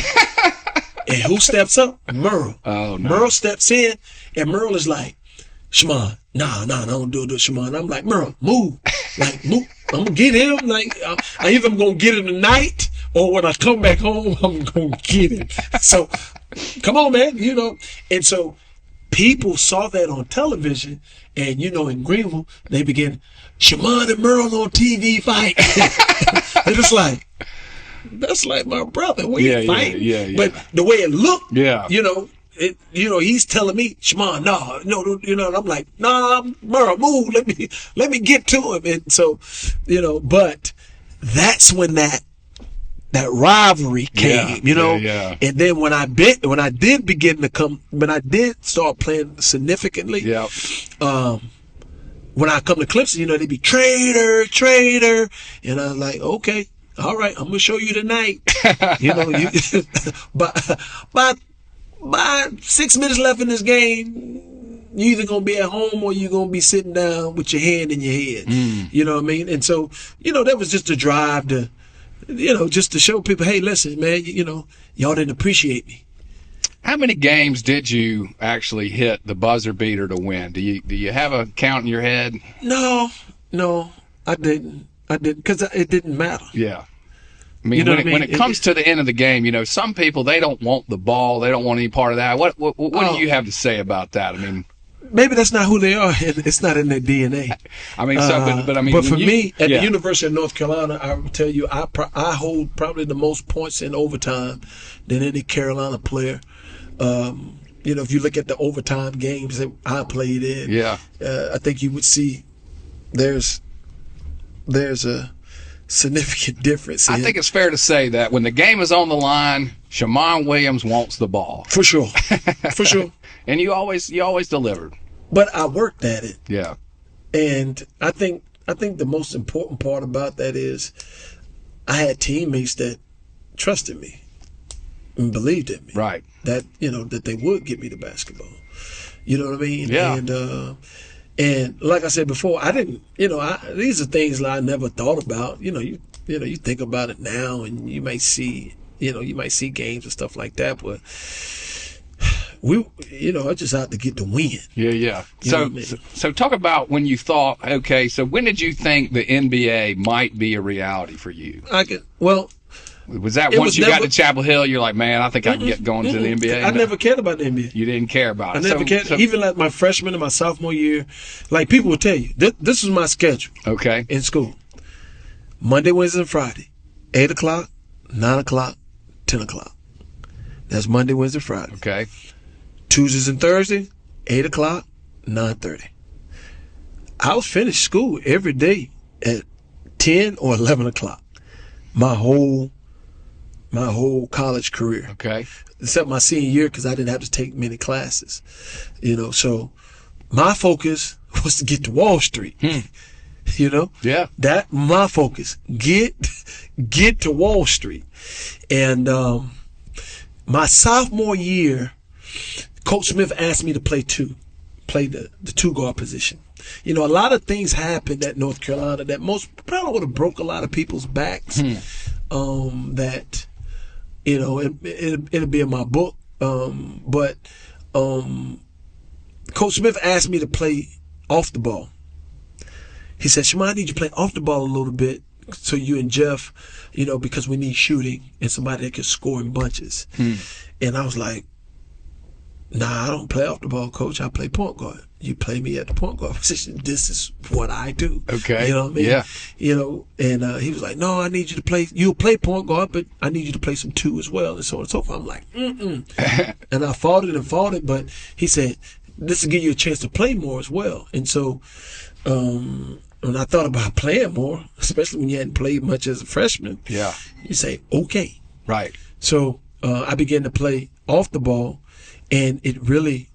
And who steps up? Merle. Oh no! Merle steps in, and Merle is like, Shammond, nah, don't do it, Shammond. I'm like, Merle, move, like move. I'm gonna get him. Like I either I'm gonna get him tonight, or when I come back home, I'm gonna get him. So, come on, man, you know. And so, people saw that on television, and you know, in Greenville, they began Shammond and Merle on TV fight. And it's like, that's like my brother. We fight. Yeah. But the way it looked, you know. He's telling me, Shammond, no, you know, and I'm like, nah, Merle, move, let me get to him. And so, you know, but that's when that rivalry came, you know. Yeah. And then when I did start playing significantly, when I come to Clemson, you know, they'd be traitor, and I'm like, okay, all right, I'm gonna show you tonight. You know, but 6 minutes left in this game, you either gonna be at home or you gonna be sitting down with your hand in your head. You know what I mean? And so, that was just a drive to, just to show people, hey, listen, man, y'all didn't appreciate me. How many games did you actually hit the buzzer beater to win? Do you have a count in your head? No, I didn't, because it didn't matter. Yeah. I mean, when it comes to the end of the game, some people, they don't want the ball. They don't want any part of that. What do you have to say about that? I mean, maybe that's not who they are. It's not in their DNA. I mean, but I mean, but for me, at the University of North Carolina, I will tell you, I hold probably the most points in overtime than any Carolina player. If you look at the overtime games that I played in, I think you would see there's a significant difference. I think it's fair to say that when the game is on the line, Shammond Williams wants the ball. For sure. For sure. And you always delivered. But I worked at it. Yeah. And I think the most important part about that is I had teammates that trusted me and believed in me. Right. That, that they would get me the basketball. You know what I mean? Yeah. And like I said before, I didn't, these are things that I never thought about. You think about it now, and you might see games and stuff like that, but I just had to get the win. Yeah. So talk about when you thought, okay, so when did you think the NBA might be a reality for you? Was that once you got to Chapel Hill, you're like, man, I think I can get going to the NBA? I never cared about the NBA. You didn't care about it. I never cared. Even like my freshman and my sophomore year, like people will tell you, this was my schedule. Okay. In school. Monday, Wednesday, and Friday. 8 o'clock, 9 o'clock, 10 o'clock. That's Monday, Wednesday, Friday. Okay. Tuesdays and Thursdays, 8 o'clock, 9:30. I was finished school every day at 10 or 11 o'clock. My whole college career. Okay. Except my senior year, because I didn't have to take many classes. So my focus was to get to Wall Street. Yeah. That my focus. Get to Wall Street. And my sophomore year, Coach Smith asked me to play the two guard position. A lot of things happened at North Carolina that most probably would have broke a lot of people's backs. That it'll be in my book. But Coach Smith asked me to play off the ball. He said, Shammond, I need you to play off the ball a little bit so you and Jeff, because we need shooting and somebody that can score in bunches. And I was like, nah, I don't play off the ball, Coach. I play point guard. You play me at the point guard position. This is what I do. Okay. You know what I mean? Yeah. And he was like, no, I need you to play. You'll play point guard, but I need you to play some two as well, and so on and so forth. I'm like, And I fought it, but he said, this will give you a chance to play more as well. And so when I thought about playing more, especially when you hadn't played much as a freshman, you say, okay. Right. So I began to play off the ball, and it really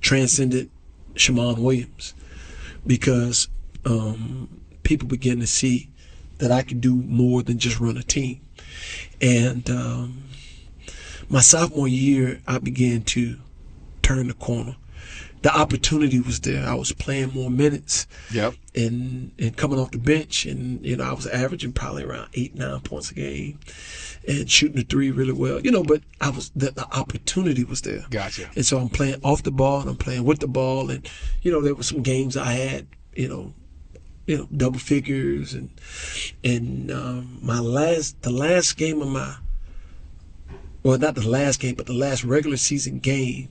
transcended Shammond Williams because people began to see that I could do more than just run a team. And my sophomore year, I began to turn the corner. The opportunity was there. I was playing more minutes. Yep. And coming off the bench, and I was averaging probably around 8-9 points a game, and shooting the three really well. But I was the opportunity was there. Gotcha. And so I'm playing off the ball and I'm playing with the ball, and there were some games I had double figures, and the last game of my, well, not the last game, but the last regular season game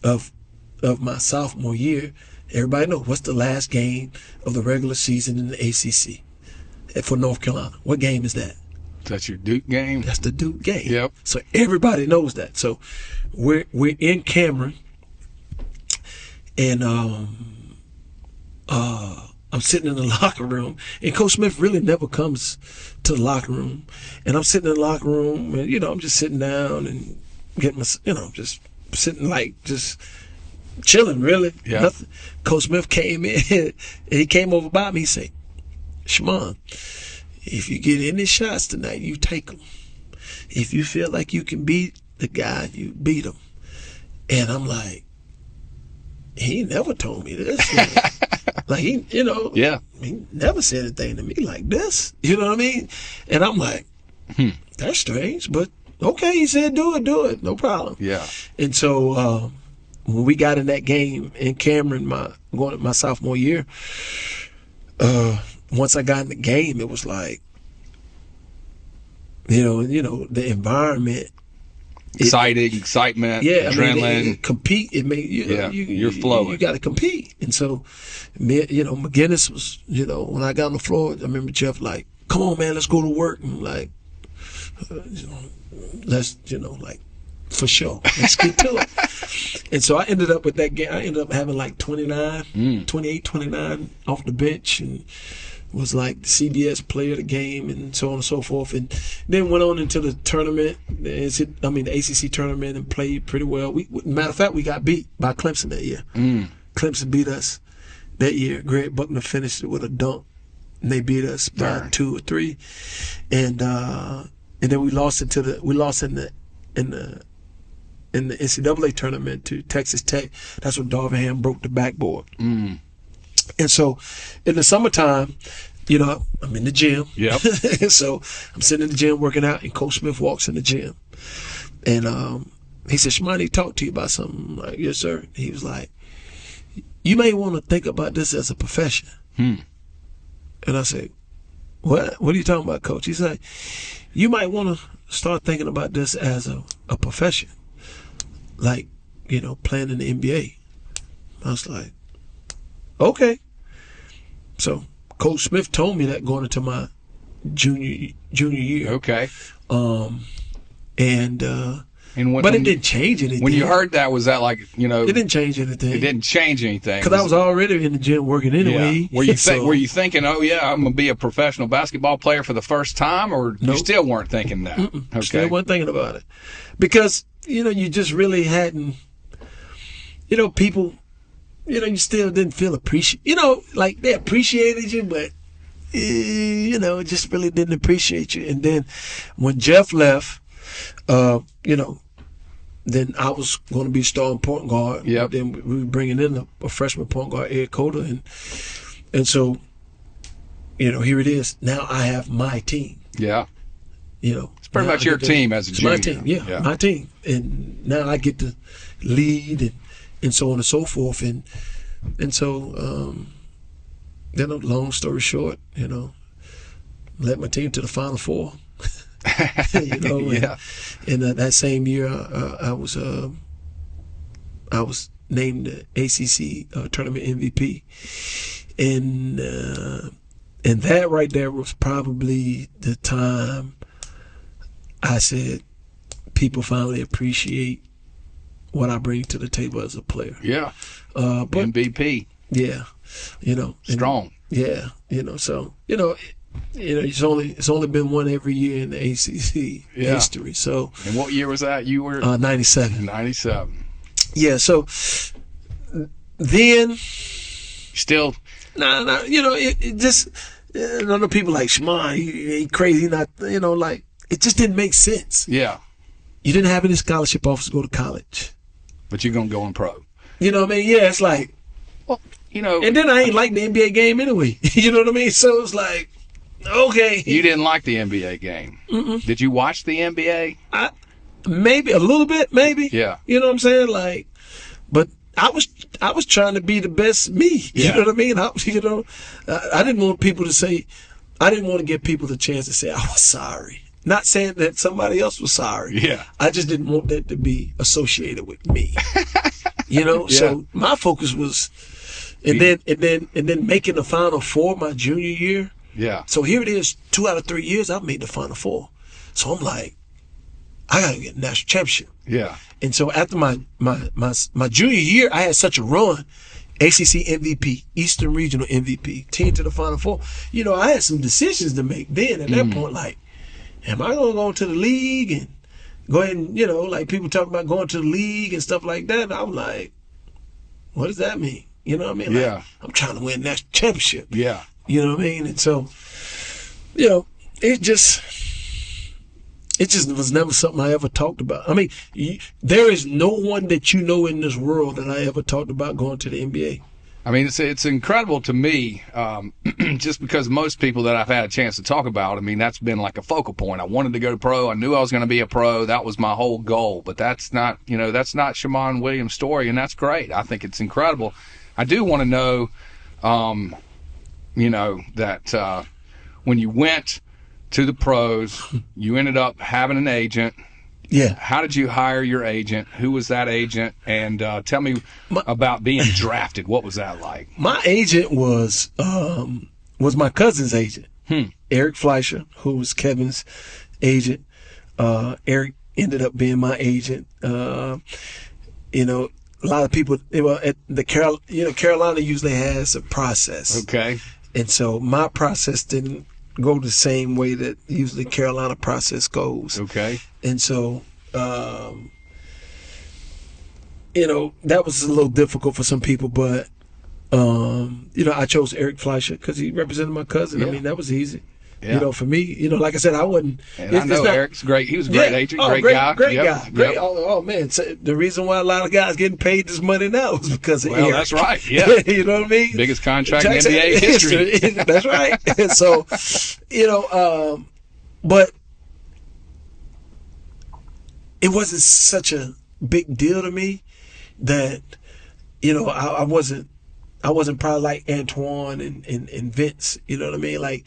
of my sophomore year. Everybody knows what's the last game of the regular season in the ACC for North Carolina. What game is that? That's your Duke game? That's the Duke game. Yep. So everybody knows that. So we're in Cameron, and I'm sitting in the locker room, and Coach Smith really never comes to the locker room. And I'm sitting in the locker room, and I'm just sitting down and getting my, just sitting just chilling, really. Yeah. Nothing. Coach Smith came in, and he came over by me. He said, Shammond, if you get any shots tonight, you take them. If you feel like you can beat the guy, you beat him. And I'm like, he never told me this. Like he, Yeah. he never said anything to me like this. You know what I mean? And I'm like, that's strange, but okay. He said, do it, no problem. Yeah. And so when we got in that game in Cameron, my sophomore year, once I got in the game, it was like, the environment. Excitement, Yeah, adrenaline. I mean, compete. It made you're flowing. You got to compete, and so, McGinnis was, when I got on the floor, I remember Jeff like, "Come on, man, let's go to work," and like, let's, like, for sure, let's get to it. And so I ended up with that game. I ended up having like 28, 29 off the bench, and was like the CBS player of the game and so on and so forth. And then went on into the tournament, the ACC tournament, and played pretty well. Matter of fact, we got beat by Clemson that year. Clemson beat us that year. Greg Buckner finished it with a dunk, and they beat us by 2 or 3. And then we lost in the NCAA tournament to Texas Tech. That's when Darvingham broke the backboard. And so in the summertime, I'm in the gym. Yep. So I'm sitting in the gym working out, and Coach Smith walks in the gym. And he said, "Shammond, he talked to you about something." I'm like, "Yes, sir." He was like, "You may want to think about this as a profession." And I said, What are you talking about, Coach? He said, "You might want to start thinking about this as a profession. Like, playing in the NBA." I was like, okay. So Coach Smith told me that going into my junior year. Okay. But it didn't change anything. When you heard that, was that like, it didn't change anything. It didn't change anything. Because I was already in the gym working anyway. Yeah. Were you thinking, oh yeah, I'm gonna be a professional basketball player for the first time, or you still weren't thinking that? Okay. Still wasn't thinking about it, because you just really hadn't. People. You still didn't feel appreciated. Like they appreciated you, but just really didn't appreciate you. And then when Jeff left, then I was going to be starting point guard. Yep. Then we were bringing in a freshman point guard, Ed Cota, and so here it is. Now I have my team. Yeah. It's pretty much your team as a junior. My team, yeah, my team, and now I get to lead and so on and so forth, and so then long story short, led my team to the Final Four. Yeah. And that same year, I was named the ACC tournament MVP, and that right there was probably the time I said people finally appreciate what I bring to the table as a player. Yeah. But MVP. Yeah. Strong. Yeah. So it's only been one every year in the ACC history. So. And what year was that? You were 97. 97. Yeah. So then. Still. No. It just. I know people like Shammond. He crazy. Not. Like it just didn't make sense. Yeah. You didn't have any scholarship offers to go to college. But you're gonna go in pro. You know what I mean? Yeah. It's like. Well, And then I ain't like the NBA game anyway. You know what I mean? So it's like. Okay. You didn't like the NBA game. Mm-mm. Did you watch the NBA? Maybe a little bit, maybe. Yeah. You know what I'm saying? Like, but I was trying to be the best me. You know what I mean? I didn't want people to say. I didn't want to give people the chance to say I was sorry. Not saying that somebody else was sorry. Yeah. I just didn't want that to be associated with me. Yeah. So my focus was, and then making the Final Four my junior year. Yeah. So here it is, 2 out of 3 years I've made the Final Four. So I'm like, I gotta get a national championship. Yeah. And so after my junior year, I had such a run. ACC MVP, Eastern Regional MVP, 10 to the Final Four. I had some decisions to make then at that point, like, am I gonna go to the league and go ahead and, like people talking about going to the league and stuff like that. And I'm like, what does that mean? You know what I mean? Like, Yeah. I'm trying to win national championship. Yeah. You know what I mean? And so, it It just was never something I ever talked about. I mean, there is no one that you know in this world that I ever talked about going to the NBA. I mean, it's incredible to me, just because most people that I've had a chance to talk about, I mean, that's been like a focal point. I wanted to go to pro. I knew I was going to be a pro. That was my whole goal. But that's not Shammond Williams' story, and that's great. I think it's incredible. I do want to know, that when you went to the pros, you ended up having an agent. Yeah. How did you hire your agent? Who was that agent? And tell me about being drafted. What was that like? My agent was my cousin's agent, Eric Fleischer, who was Kevin's agent. Eric ended up being my agent. A lot of people, at the Carolina usually has a process. Okay. And so my process didn't go the same way that usually Carolina process goes. Okay. And so, that was a little difficult for some people, but, I chose Eric Fleischer because he represented my cousin. Yeah. I mean, that was easy. Yeah. For me, like I said, I wasn't. And I know Eric's great. He was a great agent, great guy. Great Yep. guy. Great. Yep. Oh, man. So the reason why a lot of guys getting paid this money now is because of Eric. That's right. Yeah. You know what I mean? Biggest contract in NBA history. That's right. And so, but it wasn't such a big deal to me that, I wasn't probably like Antoine and Vince, you know what I mean? Like,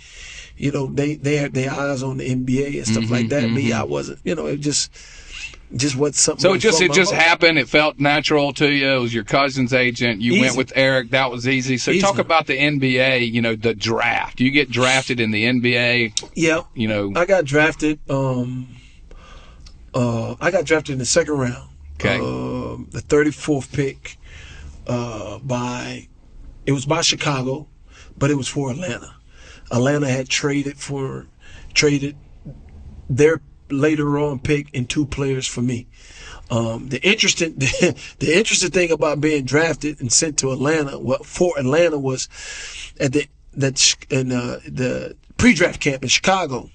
they had their eyes on the NBA and stuff like that. Me, I wasn't, it just wasn't something. So it just happened. It felt natural to you. It was your cousin's agent. You went with Eric. That was easy. So talk about the NBA, the draft. You get drafted in the NBA. Yeah. I got drafted. I got drafted in the second round. Okay. The 34th pick by Chicago, but it was for Atlanta. Atlanta had traded their later on pick and 2 players for me. The interesting thing about being drafted and sent to Atlanta, for Atlanta, was at the pre-draft camp in Chicago.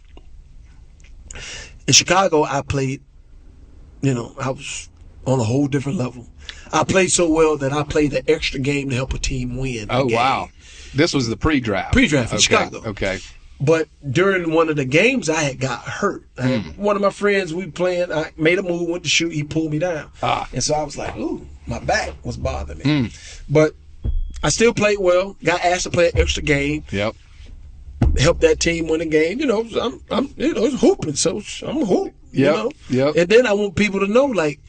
In Chicago, I played. I was on a whole different level. I played so well that I played an extra game to help a team win. Oh, wow. This was the pre-draft. Pre-draft in Chicago. Okay. But during one of the games, I had got hurt. One of my friends, we playing, I made a move, went to shoot, he pulled me down. And so I was like, ooh, my back was bothering me. But I still played well, got asked to play an extra game. Yep. Helped that team win a game. I'm it's hooping, so I'm hoop. Yep. And then I want people to know, like,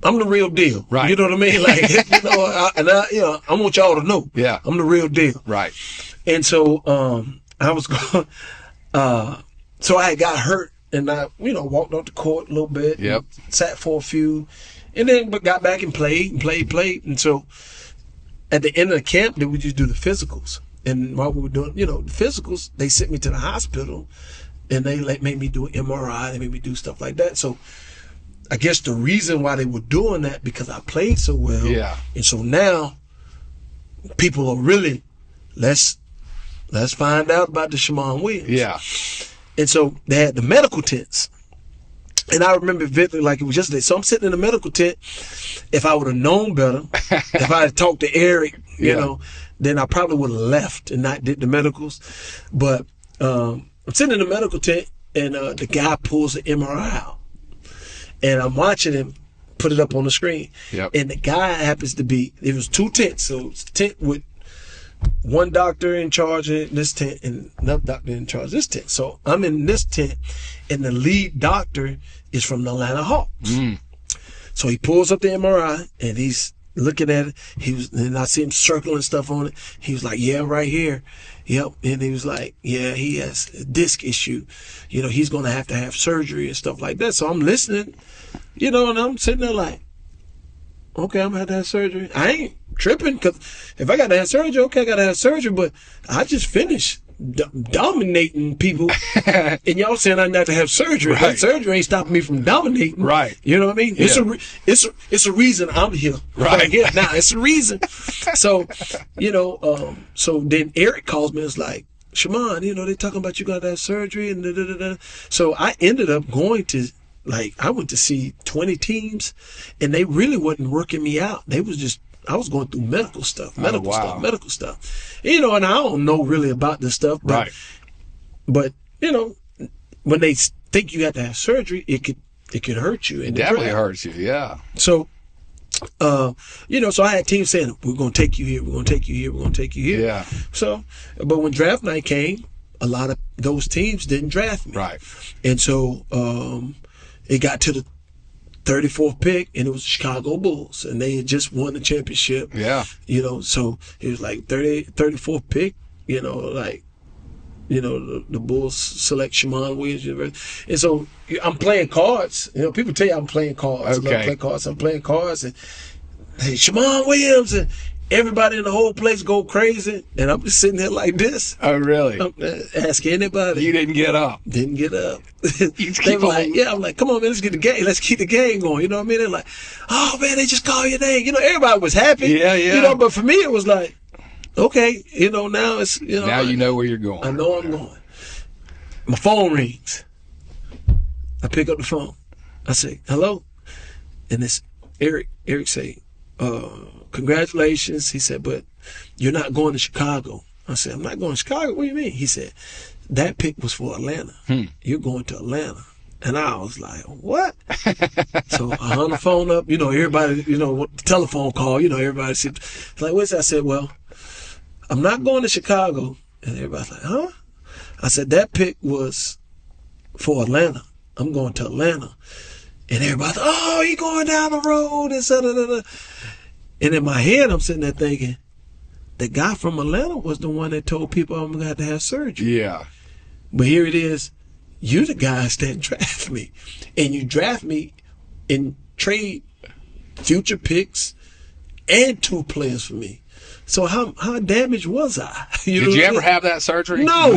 I'm the real deal. Right. You know what I mean? Like, I want y'all to know. Yeah. I'm the real deal. Right. And so, I was going, so I got hurt and I, walked off the court a little bit. Yep. Sat for a few and then got back and played. And so at the end of the camp, then we just do the physicals. And while we were doing, the physicals, they sent me to the hospital and they made me do an MRI. They made me do stuff like that. So I guess the reason why they were doing that, because I played so well. Yeah. And so now people are really, let's find out about the Shammond Williams. Yeah. And so they had the medical tents. And I remember vividly like it was yesterday. So I'm sitting in the medical tent. If I would have known better, if I had talked to Eric, then I probably would have left and not did the medicals. But I'm sitting in the medical tent and the guy pulls the MRI out. And I'm watching him put it up on the screen. Yep. And the guy happens to be, it was 2 tents. So it's a tent with one doctor in charge of this tent and another doctor in charge of this tent. So I'm in this tent and the lead doctor is from the Atlanta Hawks. So he pulls up the MRI and he's looking at it. And I see him circling stuff on it. He was like, yeah, right here. Yep. And he was like, yeah, he has a disc issue. He's going to have surgery and stuff like that. So I'm listening, and I'm sitting there like, okay, I'm going to have surgery. I ain't tripping because if I got to have surgery, okay, I got to have surgery. But I just finished dominating people and y'all saying I not to have surgery. Right. That surgery ain't stopping me from dominating. Right. You know what I mean? Yeah. It's a reason I'm here. Right. Here now. It's a reason. So, so then Eric calls me and is like, Shammond, they talking about you got to have surgery and da-da-da-da. So I ended up going to, I went to see 20 teams, and they really wasn't working me out. They was just, I was going through medical stuff. And I don't know really about this stuff, but, when they think you got to have surgery, it could hurt you. It definitely hurts you, yeah. So, so I had teams saying, we're going to take you here, we're going to take you here, we're going to take you here. Yeah. So, but when draft night came, a lot of those teams didn't draft me. Right. And so it got to the 34th pick, and it was the Chicago Bulls, and they had just won the championship. Yeah. So it was 34th pick, the Bulls select Shammond Williams. And so I'm playing cards. People tell you I'm playing cards. Okay. I'm playing cards. And hey, Shammond Williams, and everybody in the whole place go crazy. And I'm just sitting there like this. Oh, really? Ask anybody. You didn't get up. Didn't get up. You They were like, yeah, I'm like, come on, man, let's get the game. Let's keep the game going. You know what I mean? They're like, oh, man, they just call your name. Everybody was happy. Yeah. But for me, it was like, okay, now it's, Now you know where you're going. I know I'm going. My phone rings. I pick up the phone. I say, hello? And it's Eric. Eric say, congratulations. He said, but you're not going to Chicago. I said, I'm not going to Chicago? What do you mean? He said, that pick was for Atlanta. You're going to Atlanta. And I was like, what? So I hung the phone up. Everybody, the telephone call, everybody said, like, what's that? I said, well, I'm not going to Chicago. And everybody's like, huh? I said, that pick was for Atlanta. I'm going to Atlanta. And everybody's like, oh, he going down the road. And in my head, I'm sitting there thinking, the guy from Atlanta was the one that told people I'm going to have surgery. Yeah. But here it is. You're the guys that draft me. And you draft me and trade future picks and 2 players for me. So how damaged was I? Did you ever have that surgery? No.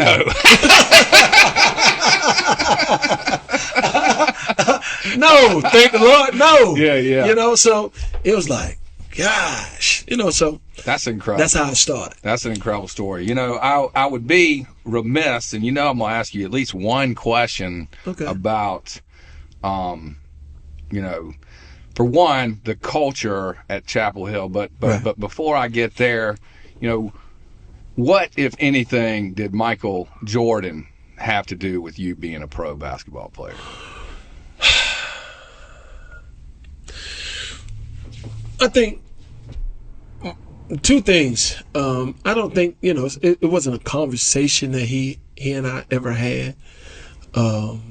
No, thank the Lord, no. Yeah. So it was like, gosh, so that's incredible. That's how it started. That's an incredible story. I would be remiss, and I'm going to ask you at least one question about, for one, the culture at Chapel Hill. But before I get there, what, if anything, did Michael Jordan have to do with you being a pro basketball player? I think 2 things. I don't think, it wasn't a conversation that he and I ever had. When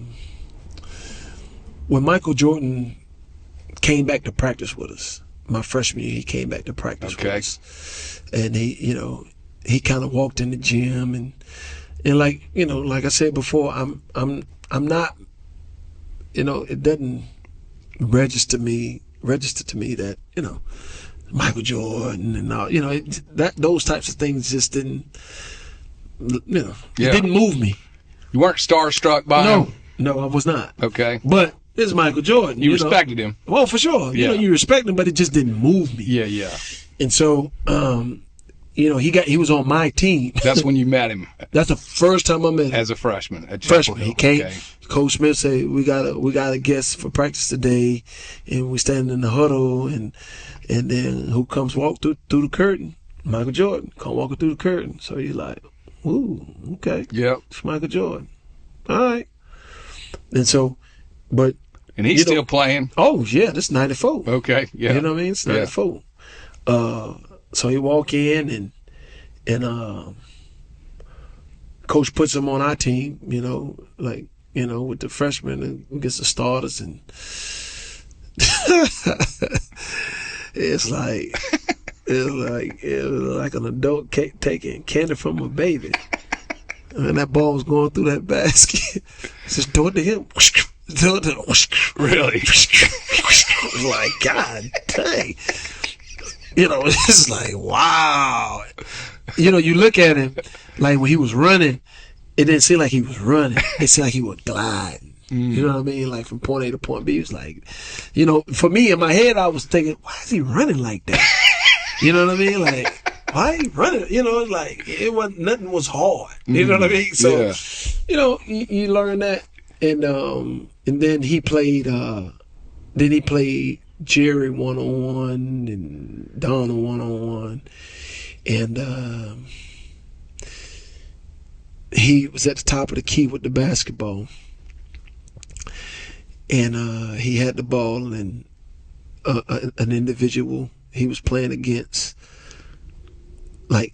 Michael Jordan came back to practice with us, my freshman year, he came back to practice with us. And he kind of walked in the gym and like I said before, I'm not, it doesn't register to me that, Michael Jordan and all, those types of things just didn't, it didn't move me. You weren't starstruck by him? No, I was not. Okay. But it's Michael Jordan. You respected him. Well, for sure. Yeah. You respect him, but it just didn't move me. Yeah. And so, he was on my team. That's when you met him. That's the first time I met him. As a freshman at Chapel Hill. He came. Okay. Coach Smith said, we got a guest for practice today, and we standing in the huddle, and then who comes walk through the curtain? Michael Jordan. Come walking through the curtain. So he's like, ooh, okay. Yep. It's Michael Jordan. All right. And so, but. And he's still playing? Oh, yeah. This is 94. Okay. Yeah. You know what I mean? It's 94. Yeah. So he walk in and Coach puts him on our team, with the freshmen, and we get the starters, and it was like an adult taking candy from a baby. And that ball was going through that basket. Just throw it to him. Really? I was like, God dang. It's like, wow. You look at him, like when he was running, it didn't seem like he was running. It seemed like he was gliding. You know what I mean? Like from point A to point B. It was like, for me in my head, I was thinking, why is he running like that? You know what I mean? Like, why ain't running? It's like nothing was hard. You know what I mean? So, Yeah. You learn that, and then he played. Then he played Jerry 1-on-1 and Donna 1-on-1, and he was at the top of the key with the basketball, and he had the ball, and an individual he was playing against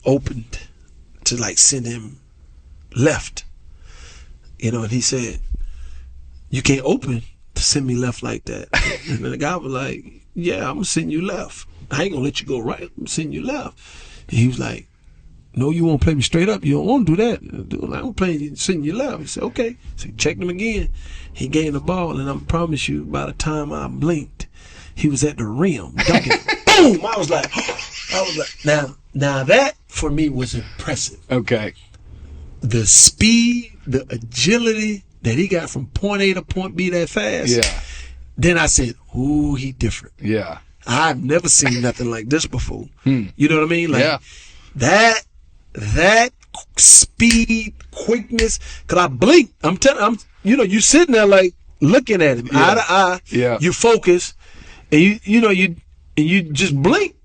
opened to send him left, and he said, "You can't open to send me left like that." And the guy was like, "Yeah, I'm gonna send you left. I ain't gonna let you go right. I'm gonna send you left." And he was like, "No, you won't play me straight up. You don't want to do that. I'm gonna play you, send you left." He said, "Okay." So he checked him again. He gained the ball, and I promise you, by the time I blinked, he was at the rim dunking. Boom! I was like, now that for me was impressive. Okay. The speed, the agility that he got from point A to point B that fast. Yeah. Then I said, "Ooh, he different." Yeah. I've never seen nothing like this before. You know what I mean? Yeah. That speed, quickness. Cause I blinked. I'm telling. You sitting there looking at him eye to eye. Yeah. You focus, and you just blink,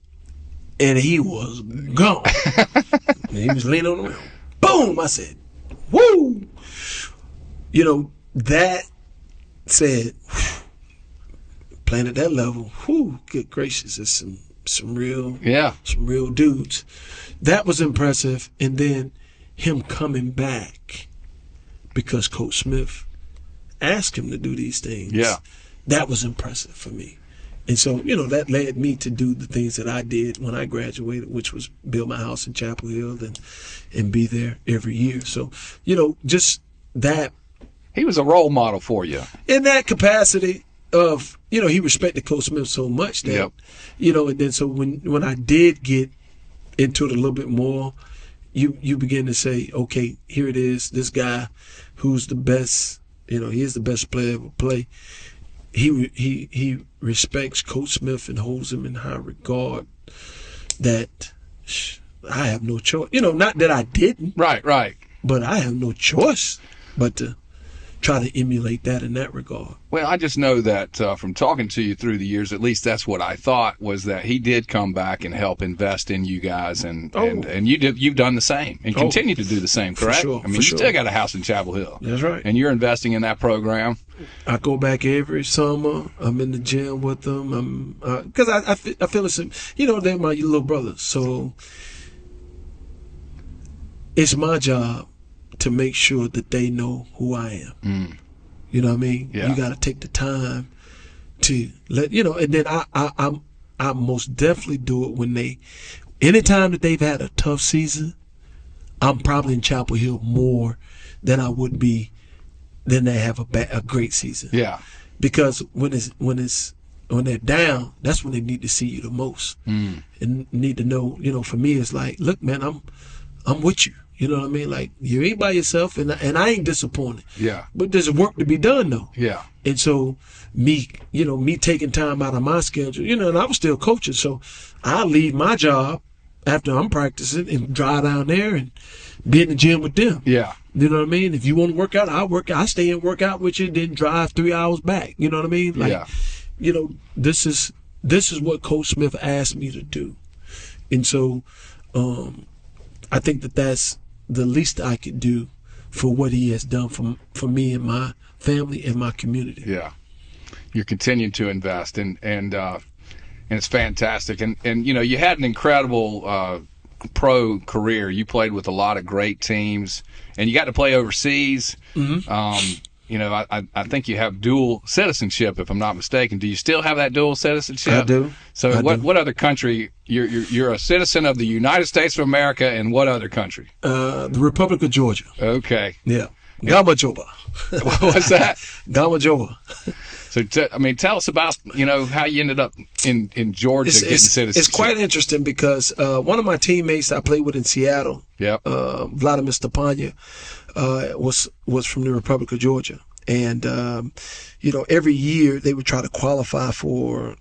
and he was gone. And he was leaning on the rim. Boom! I said, "Woo!" That said, playing at that level, whew, good gracious, it's some real dudes. That was impressive. And then him coming back because Coach Smith asked him to do these things. Yeah. That was impressive for me. And so, that led me to do the things that I did when I graduated, which was build my house in Chapel Hill and be there every year. So, just that. He was a role model for you. In that capacity of, he respected Coach Smith so much that, and then so when I did get into it a little bit more, you begin to say, okay, here it is, this guy who's the best, he is the best player ever play. He respects Coach Smith and holds him in high regard, that I have no choice. Not that I didn't. Right. But I have no choice but to try to emulate that in that regard. Well, I just know that from talking to you through the years, at least that's what I thought, was that he did come back and help invest in you guys, and you've done the same and continue to do the same, correct? For sure, you still got a house in Chapel Hill. That's right. And you're investing in that program. I go back every summer. I'm in the gym with them. Because I feel it's, they're my little brothers. So it's my job to make sure that they know who I am. You know what I mean? Yeah. You got to take the time to let, and then I most definitely do it when anytime that they've had a tough season, I'm probably in Chapel Hill more than I would be than they have a great season. Yeah. Because when they're down, that's when they need to see you the most. And need to know, for me, it's like, look, man, I'm with you. You know what I mean? Like, you ain't by yourself, and I ain't disappointed. Yeah. But there's work to be done, though. Yeah. And so me taking time out of my schedule, and I was still coaching, so I leave my job after I'm practicing and drive down there and be in the gym with them. Yeah. You know what I mean? If you want to work out, I'll work out. I stay and work out with you, then drive 3 hours back. You know what I mean? Like, this is what Coach Smith asked me to do. And so I think that's the least I could do for what he has done for me and my family and my community. Yeah. You're continuing to invest, and it's fantastic. And you had an incredible pro career. You played with a lot of great teams, and you got to play overseas. Mm-hmm. I think you have dual citizenship, if I'm not mistaken. Do you still have that dual citizenship? I do. So what other country? You're a citizen of the United States of America, and what other country? The Republic of Georgia. Okay. Yeah. Gamajoba. What was that? Gamajoba. So tell us about how you ended up in Georgia getting citizenship. It's quite interesting because one of my teammates I played with in Seattle, Vladimir Stepanya, was from the Republic of Georgia, and every year they would try to qualify for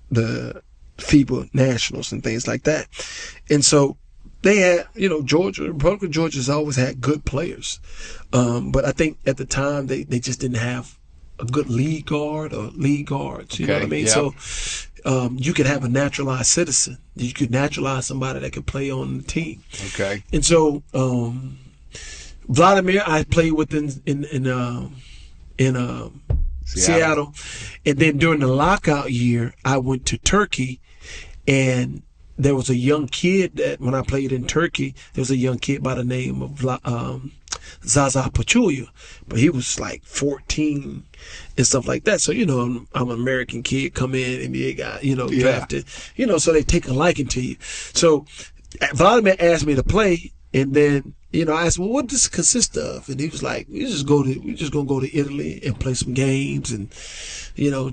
the FIBA Nationals and things like that, and so they had, Georgia, Republic of Georgia's always had good players. But I think at the time they just didn't have a good lead guard or lead guards. You know what I mean? Yeah. So you could have a naturalized citizen. You could naturalize somebody that could play on the team. Okay. And so Vladimir, I played with in Seattle. And then during the lockout year, I went to Turkey, and there was a young kid that when I played in Turkey, there was a young kid by the name of Zaza Pachulia, but he was like 14 and stuff like that. So, I'm an American kid, come in, NBA guy, drafted, so they take a liking to you. So Vladimir asked me to play, and then, I asked, well, what does it consist of? And he was like, we're just going to go to Italy and play some games and,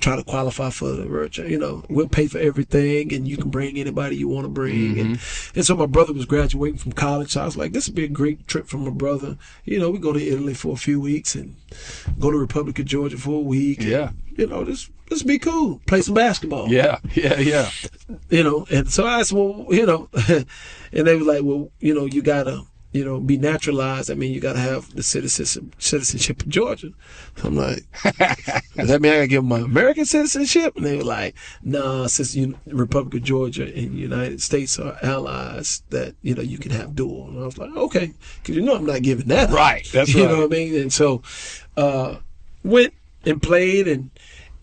try to qualify for the virtual, we'll pay for everything and you can bring anybody you want to bring. Mm-hmm. And so my brother was graduating from college. So I was like, this would be a great trip for my brother. We go to Italy for a few weeks and go to Republic of Georgia for a week. Yeah. And, this be cool. Play some basketball. Yeah. And so I said, well, and they were like, well, you got to, be naturalized. I mean, you got to have the citizenship of Georgia. So I'm like, does that mean I got to give them my American citizenship? And they were like, nah, since Republic of Georgia and the United States are allies, that, you can have dual. And I was like, okay, because I'm not giving that up. Right, that's right. You know what I mean? And so went and played, and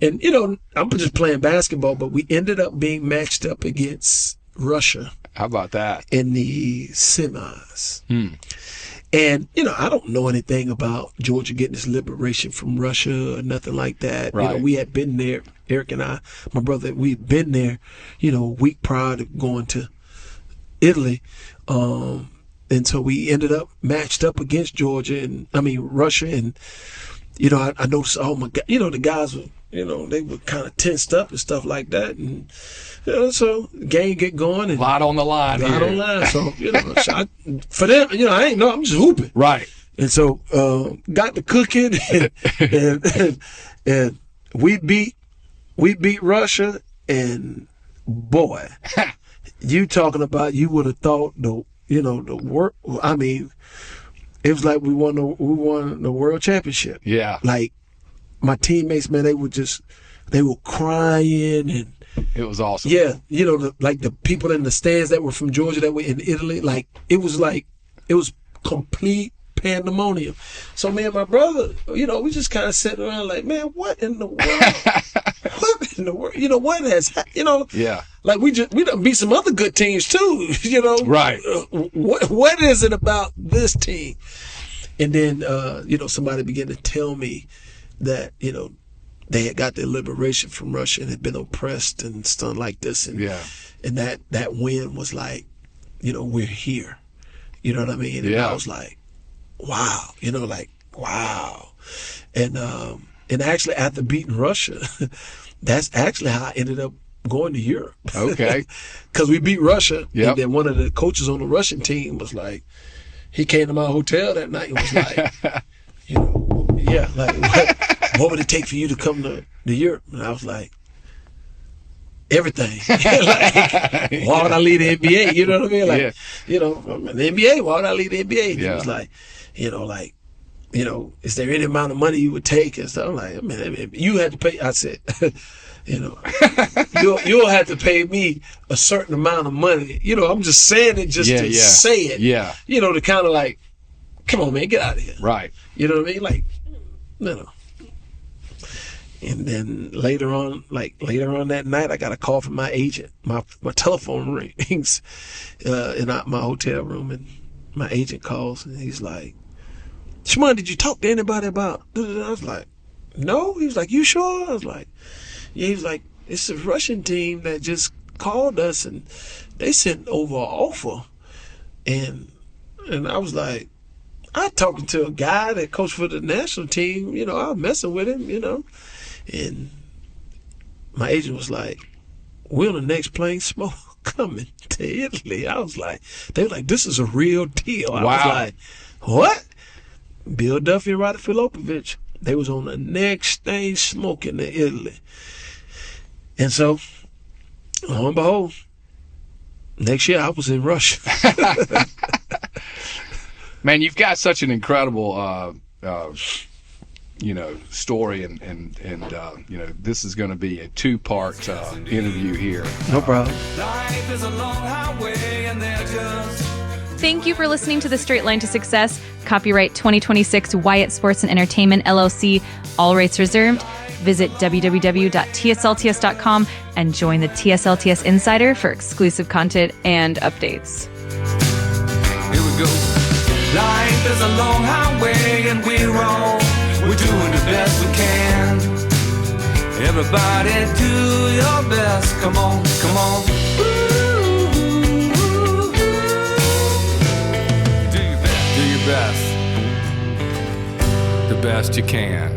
I'm just playing basketball, but we ended up being matched up against Russia. How about that? In the semis. And, I don't know anything about Georgia getting its liberation from Russia or nothing like that. Right. We had been there, Eric and I, my brother, we'd been there, a week prior to going to Italy. And so we ended up matched up against Russia. And, I noticed, oh my God, the guys were, they were kind of tensed up and stuff like that. And, so the game get going. And a lot on the line. A lot on the line. So, for them, I ain't know, I'm just hooping. Right. And so, got to cooking and we beat Russia, and boy, you talking about, you would have thought the work, I mean, it was like we won the world championship. Yeah. Like my teammates, man, they were crying, and it was awesome. Yeah, the people in the stands that were from Georgia that were in Italy, it was complete pandemonium. So me and my brother, we just kind of sat around like, man, what in the world? What in the world? What has, Yeah. Like we done beat some other good teams too, Right. What is it about this team? And then, somebody began to tell me that, they had got their liberation from Russia and had been oppressed and stuff like this. And, and that win was like, we're here. You know what I mean? And I was like, wow, wow. And actually after beating Russia, that's actually how I ended up going to Europe. Okay. Because we beat Russia. Yep. And then one of the coaches on the Russian team was like, he came to my hotel that night and was like, what would it take for you to come to Europe? And I was like, everything. Why would I leave the NBA? You know what I mean? The NBA, why would I leave the NBA? And he was like, is there any amount of money you would take? And so I'm like, man, you had to pay. I said, you'll have to pay me a certain amount of money. I'm just saying it just to say it. Yeah. To kind of like, come on, man, get out of here. Right. You know what I mean? Like, And then later on that night, I got a call from my agent. My telephone rings in my hotel room, and my agent calls, and he's like, Shammond, did you talk to anybody about? I was like, no. He was like, you sure? I was like, yeah. He was like, it's a Russian team that just called us, and they sent over an offer. And I was like, I talking to a guy that coached for the national team. I was messing with him, And my agent was like, we're on the next plane smoke coming to Italy. I was like, they were like, this is a real deal. I was like, what? Bill Duffy and Roddy Filipovic, they was on the next thing smoking to Italy. And so, lo and behold, Next year, I was in Russia. Man, you've got such an incredible, story, and this is going to be a 2-part interview here. No problem. Life is a long highway and they're just Thank you for listening to The Straight Line to Success. Copyright 2026 Wyatt Sports and Entertainment, LLC. All rights reserved. Visit www.tslts.com and join the TSLTS Insider for exclusive content and updates. Here we go. Life is a long highway and we're doing the best we can. Everybody do your best. Come on, come on. Do your best. The best you can.